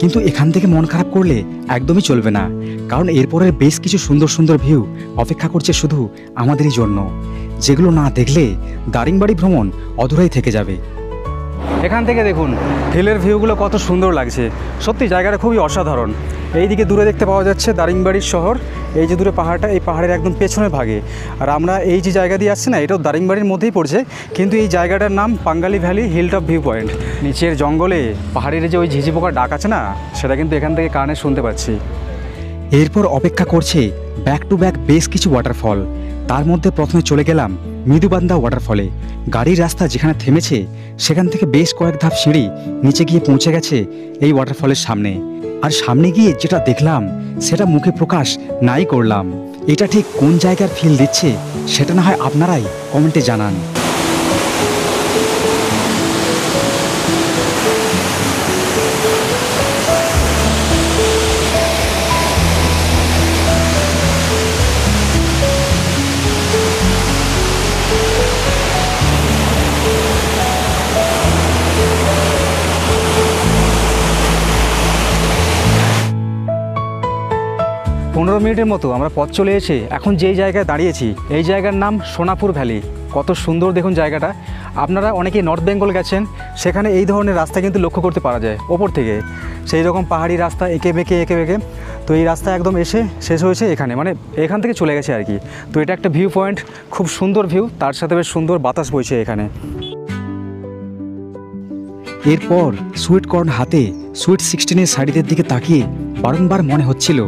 B: কিন্তু এখান থেকে মন খারাপ করলে একদমই চলবে না, কারণ এরপরের বেশ কিছু সুন্দর সুন্দর ভিউ অপেক্ষা করছে শুধু আমাদেরই জন্য, যেগুলো না দেখলে দারিংবাড়ি ভ্রমণ অধুরাই থেকে যাবে।
A: এখান থেকে দেখুন হিলের ভিউগুলো কত সুন্দর লাগছে, সত্যি জায়গাটা খুবই অসাধারণ। এইদিকে দূরে দেখতে পাওয়া যাচ্ছে দারিংবাড়ির শহর, এই যে দূরে পাহাড়টা, এই পাহাড়ের একদম পেছনে ভাগে। আর আমরা এই যে জায়গা দিয়ে আসছি না, এটাও দারিংবাড়ির মধ্যেই পড়ছে, কিন্তু এই জায়গাটার নাম পাঙ্গালি ভ্যালি হিলটপ ভিউ পয়েন্ট। নিচের জঙ্গলে পাহাড়ের যে ওই ঝিঝি পোকার ডাক আছে না, সেটা কিন্তু এখান থেকে কানে শুনতে পাচ্ছি।
B: এরপর অপেক্ষা করছে ব্যাক টু ব্যাক বেশ কিছু ওয়াটারফল। তার মধ্যে প্রথমে চলে গেলাম মৃদুবান্দা ওয়াটারফলে। গাড়ির রাস্তা যেখানে থেমেছে সেখান থেকে বেশ কয়েক ধাপ সিঁড়ি নিচে গিয়ে পৌঁছে গেছে এই ওয়াটারফলের সামনে। আর সামনে গিয়ে যেটা দেখলাম সেটা মুখে প্রকাশ নাই করলাম। এটা ঠিক কোন জায়গার ফিল দিচ্ছে সেটা না হয় আপনারাই কমেন্টে জানান।
A: 15 মিনিটের মতো আমরা পথ চলে এসে এখন যেই জায়গায় দাঁড়িয়েছি এই জায়গার নাম সোনাপুর ভ্যালি। কত সুন্দর দেখুন জায়গাটা। আপনারা অনেকেই নর্থ বেঙ্গল গেছেন, সেখানে এই ধরনের রাস্তা কিন্তু লক্ষ্য করতে পারা যায় ওপর থেকে, সেই রকম পাহাড়ি রাস্তা এঁকে বেঁকে। তো এই রাস্তা একদম এসে শেষ হয়েছে এখানে, মানে এখান থেকে চলে গেছে আর কি। তো এটা একটা ভিউ পয়েন্ট, খুব সুন্দর ভিউ, তার সাথে বেশ সুন্দর বাতাস বইছে এখানে।
B: এরপর সুইট কর্ন হাতে সুইট 16-এর শাড়িদের দিকে তাকিয়ে বারংবার মনে হচ্ছিল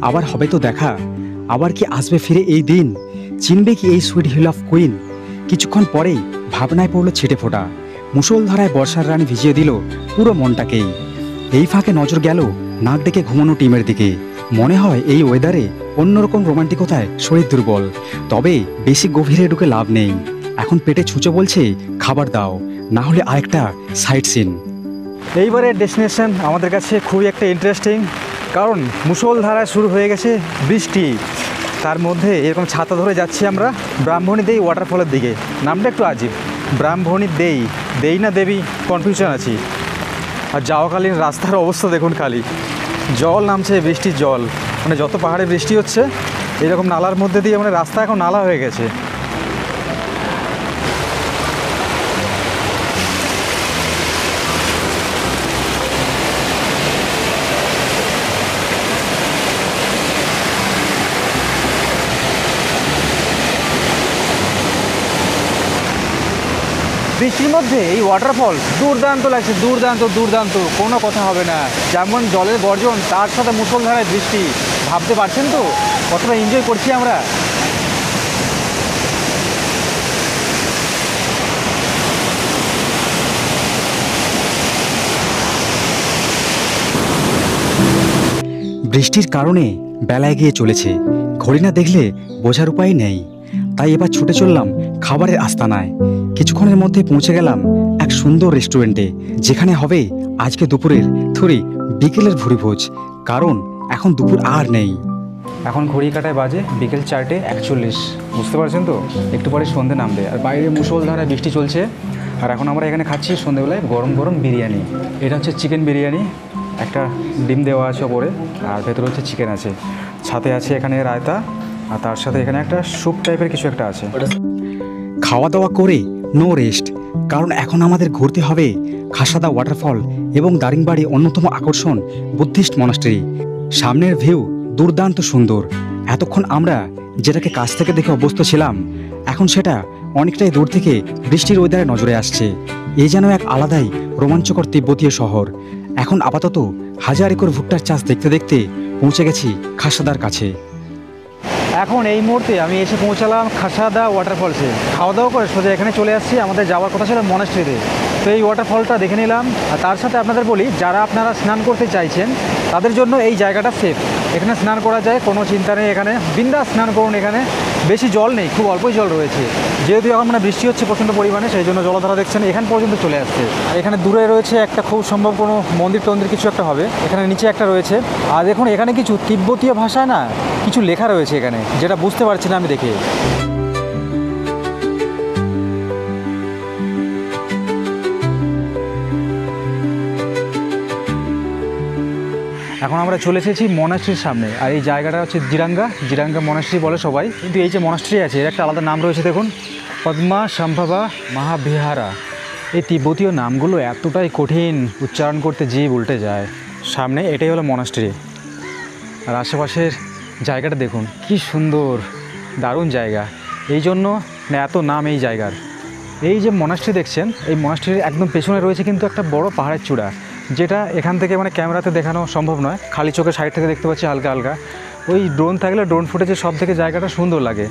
B: আবার হবে তো দেখা, আবার কি আসবে ফিরে এই দিন, চিনবে কি এই সুইট হিল অফ কুইন। কিছুক্ষণ পরেই ভাবনায় পড়লো ছিটে ফোটা, মুষলধারায় বর্ষার রানী ভিজিয়ে দিল পুরো মনটাকেই। এই ফাঁকে নজর গেল নাক ডেকে ঘুমানো টিমের দিকে। মনে হয় এই ওয়েদারে অন্যরকম রোমান্টিকতায় শরীর দুর্বল, তবে বেশি গভীরে ঢুকে লাভ নেই। এখন পেটে ছুঁচো বলছে খাবার দাও, না হলে আরেকটা সাইট সিন।
A: এইবারের ডেস্টিনেশন আমাদের কাছে খুবই একটা ইন্টারেস্টিং, কারণ মুষলধারায় শুরু হয়ে গেছে বৃষ্টি। তার মধ্যে এরকম ছাতা ধরে যাচ্ছি আমরা ব্রাহ্মণী দেই ওয়াটারফলের দিকে। নামটা একটু আজীব, ব্রাহ্মণী দেই, দেই না দেবী, কনফিউশন আছি। আর যাওয়াকালীন রাস্তার অবস্থা দেখুন, খালি জল নামছে, বৃষ্টির জল। মানে যত পাহাড়ে বৃষ্টি হচ্ছে এরকম নালার মধ্যে দিয়ে মানে রাস্তা এখন নালা হয়ে গেছে। বৃষ্টির মধ্যে এই ওয়াটারফল দুর্দান্ত লাগছে, দুর্দান্ত দুর্দান্ত, কোনো কথা হবে না। যেমন জলের গর্জন, তার সাথে মুষলধারায় বৃষ্টি, ভাবতে পারছেন তো কতটা এনজয় করছি আমরা।
B: বৃষ্টির কারণে বেলা এগিয়ে চলেছে, ঘড়ি না দেখলে বোঝার উপায় নেই। তাই এবার ছুটে চললাম খাবারের আস্তানায়। কিছুক্ষণের মধ্যে পৌঁছে গেলাম এক সুন্দর রেস্টুরেন্টে, যেখানে হবে আজকে দুপুরের বিকেলের ভুরিভোজ। কারণ এখন দুপুর আর নেই।
A: এখন ঘড়ি কাটায় বাজে বিকেল 4:41, বুঝতে পারছেন তো, একটু পরে সন্ধে নামবে আর বাইরে মুষলধারায় বৃষ্টি চলছে। আর এখন আমরা এখানে খাচ্ছি সন্ধেবেলায় গরম গরম বিরিয়ানি। এটা হচ্ছে চিকেন বিরিয়ানি, একটা ডিম দেওয়া আছে ওপরে, আর ভেতরে হচ্ছে চিকেন আছে, সাথে আছে এখানে রায়তা, আর তার সাথে এখানে একটা স্যুপ টাইপের কিছু একটা আছে।
B: খাওয়া দাওয়া করে নো রেস্ট, কারণ এখন আমাদের ঘুরতে হবে খাসাদা ওয়াটারফল এবং দারিংবাড়ি অন্যতম আকর্ষণ বুদ্ধিস্ট মনাস্ট্রি। সামনের ভিউ দুর্দান্ত সুন্দর। এতক্ষণ আমরা যেটাকে কাছ থেকে দেখে অভ্যস্ত ছিলাম, এখন সেটা অনেকটাই দূর থেকে বৃষ্টির ওয়েদারে নজরে আসছে। এ যেন এক আলাদাই রোমাঞ্চকর তিব্বতীয় শহর। এখন আপাতত 1000 একর ভুট্টার চাষ দেখতে দেখতে পৌঁছে গেছি খাসাদার কাছে।
A: এখন এই মুহূর্তে আমি এসে পৌঁছালাম খাসাদা ওয়াটারফলসে। খাওয়া দাওয়া করে সোজা এখানে চলে আসছি, আমাদের যাওয়ার কথা ছিল মনাস্ট্রিতে। তো এই ওয়াটারফলটা দেখে নিলাম। আর তার সাথে আপনাদের বলি, যারা আপনারা স্নান করতে চাইছেন তাদের জন্য এই জায়গাটা সেফ। এখানে স্নান করা যায়, কোনো চিন্তা নেই। এখানে বিন্দাস স্নান করুন। এখানে বেশি জল নেই, খুব অল্পই জল রয়েছে। যেহেতু এখন মানে বৃষ্টি হচ্ছে প্রচণ্ড পরিমাণে, সেই জন্য জলধারা দেখছেন এখান পর্যন্ত চলে আসছে। আর এখানে দূরে রয়েছে একটা, খুব সম্ভব কোনো মন্দির টন্দির কিছু একটা হবে। এখানে নিচে একটা রয়েছে। আর দেখুন এখানে কিছু তিব্বতীয় ভাষায় না কিছু লেখা রয়েছে এখানে, যেটা বুঝতে পারছি না আমি দেখে। এখন আমরা চলে এসেছি মনাস্ট্রির সামনে। আর এই জায়গাটা হচ্ছে জিরাঙ্গা মনাস্ট্রি বলে সবাই, কিন্তু এই যে মনাস্ট্রি আছে এর একটা আলাদা নাম রয়েছে। দেখুন, পদ্মা সম্ভবা মহাবিহারা। এই তিব্বতীয় নামগুলো এতটাই কঠিন, উচ্চারণ করতে জীব উল্টে যায়। সামনে এটাই হলো মনাস্ট্রি। আর আশেপাশের জায়গাটা দেখুন কি সুন্দর, দারুণ জায়গা। এই জন্য এত নাম এই জায়গার। এই যে মনাস্ট্রি দেখছেন, এই মনাস্ট্রির একদম পেছনে রয়েছে কিন্তু একটা বড় পাহাড়ের চূড়া, যেটা এখান থেকে মানে ক্যামেরাতে দেখানো সম্ভব নয়। খালি চোখে সাইড থেকে দেখতে পাচ্ছি হালকা হালকা। ওই ড্রোন থাকলে ড্রোন ফুটেজে সব থেকে জায়গাটা সুন্দর লাগে।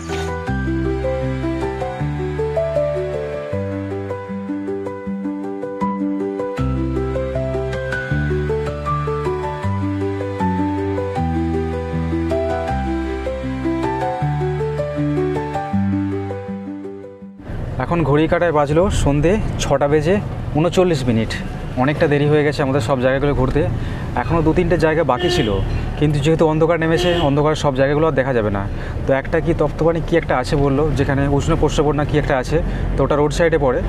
A: এখন ঘড়ি কাটায় বাজলো সন্ধে 6:39। অনেকটা দেরি হয়ে গেছে আমাদের সব জায়গাগুলো ঘুরতে। এখনও 2-3টে জায়গা বাকি ছিল, কিন্তু যেহেতু অন্ধকার নেমেছে, অন্ধকারের সব জায়গাগুলো আর দেখা যাবে না। তো একটা কি তপ্তপানি কি একটা আছে বললো, যেখানে উষ্ণ প্রস্রবণ না কি একটা আছে, তো ওটা রোড সাইডে পড়ে,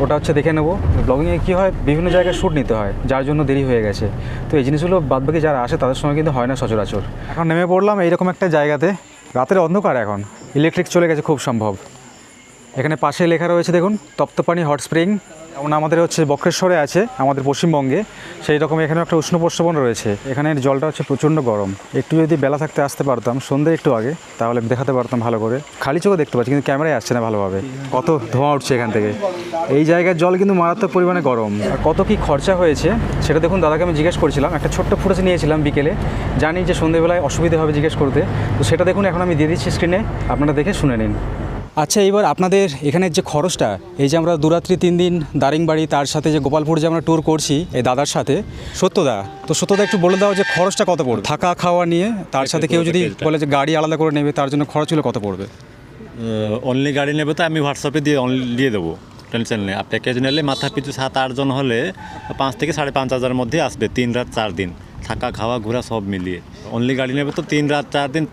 A: ওটা হচ্ছে দেখে নেবো। ব্লগিংয়ে কী হয়, বিভিন্ন জায়গায় শ্যুট নিতে হয়, যার জন্য দেরি হয়ে গেছে। তো এই জিনিসগুলো বাদবাকি যারা আসে তাদের সময় কিন্তু হয় না সচরাচর। এখন নেমে পড়লাম এইরকম একটা জায়গাতে, রাতের অন্ধকার, এখন ইলেকট্রিক চলে গেছে খুব সম্ভব। এখানে পাশে লেখা রয়েছে দেখুন, তপ্তপানি হট স্প্রিং। যেমন আমাদের হচ্ছে বক্রেশ্বরে আছে আমাদের পশ্চিমবঙ্গে, সেই রকম এখানে একটা উষ্ণ প্রস্রবণ রয়েছে। এখানের জলটা হচ্ছে প্রচণ্ড গরম। একটু যদি বেলা থাকতে আসতে পারতাম, সন্ধ্যে একটু আগে, তাহলে দেখাতে পারতাম ভালো করে। খালি চোখে দেখতে পাচ্ছি, কিন্তু ক্যামেরায় আসছে না ভালোভাবে। কত ধোঁয়া উঠছে এখান থেকে। এই জায়গার জল কিন্তু মারাত্মক পরিমাণে গরম। আর কত কি খরচা হয়েছে সেটা দেখুন, দাদাকে আমি জিজ্ঞেস করেছিলাম। একটা ছোট্ট ফুটেজ নিয়েছিলাম বিকেলে, জানি যে সন্ধ্যেবেলায় অসুবিধা হবে জিজ্ঞেস করতে। তো সেটা দেখুন এখন আমি দিয়ে দিচ্ছি স্ক্রিনে, আপনারা দেখে শুনে নিন। আচ্ছা, এইবার আপনাদের এখানের যে খরচটা, এই যে আমরা 2 রাত্রি 3 দিন দারিংবাড়ি, তার সাথে যে গোপালপুর যে আমরা ট্যুর করছি এই দাদার সাথে, সত্যদা, তো সত্যদা একটু বলে দাও যে খরচটা কত পড়বে থাকা খাওয়া নিয়ে, তার সাথে কেউ যদি বলে যে গাড়ি আলাদা করে নেবে, তার জন্য খরচ হলে কত পড়বে?
D: অনলি গাড়ি নেবে তো আমি হোয়াটসঅ্যাপে দিয়ে দেবো। টেনশন নেই। আর প্যাকেজ নিলে মাথা পিছু 7-8 জন হলে 5 থেকে 5,500 মধ্যে আসবে 3 রাত 4 দিন, থাকা খাওয়া ঘোরা সব মিলিয়ে। অনলি গাড়ি নেবে তো 3 রাত 4 দিন,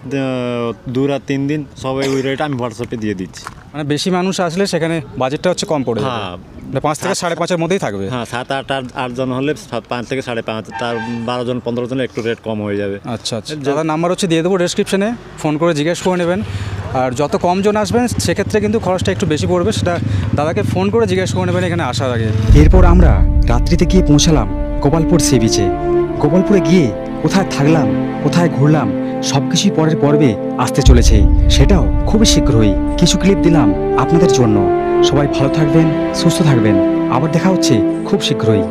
D: 2 রাত 3 দিন, সবাই ওই রেট আমি হোয়াটসঅ্যাপে দিয়ে দিচ্ছি।
A: মানে বেশি মানুষ আসলে সেখানে বাজেটটা হচ্ছে কম পড়ে যাবে।
D: হ্যাঁ
A: 5 থেকে 5.5-এর মধ্যেই থাকবে।
D: হ্যাঁ 7-8 জন হলে 5 থেকে 5.5, তার 12 জন 15 জনের একটু রেট কম হয়ে যাবে।
A: আচ্ছা আচ্ছা, দাদার নাম্বার হচ্ছে দিয়ে দেবো ডেসক্রিপশনে, ফোন করে জিজ্ঞেস করে নেবেন। আর যত কম জন আসবেন সেক্ষেত্রে কিন্তু খরচটা একটু বেশি পড়বে, সেটা দাদাকে ফোন করে জিজ্ঞেস করে নেবেন এখানে আসার আগে।
B: এরপর আমরা রাত্রিতে গিয়ে পৌঁছালাম গোপালপুর সি বিচে। গোপালপুরে গিয়ে কোথায় থাকলাম, কোথায় ঘুরলাম, সব কিছুই পরের পর্বে আসতে চলেছে, সেটাও খুবই শীঘ্রই। কিছু ক্লিপ দিলাম আপনাদের জন্য। সবাই ভালো থাকবেন, সুস্থ থাকবেন, আবার দেখা হচ্ছে খুব শীঘ্রই।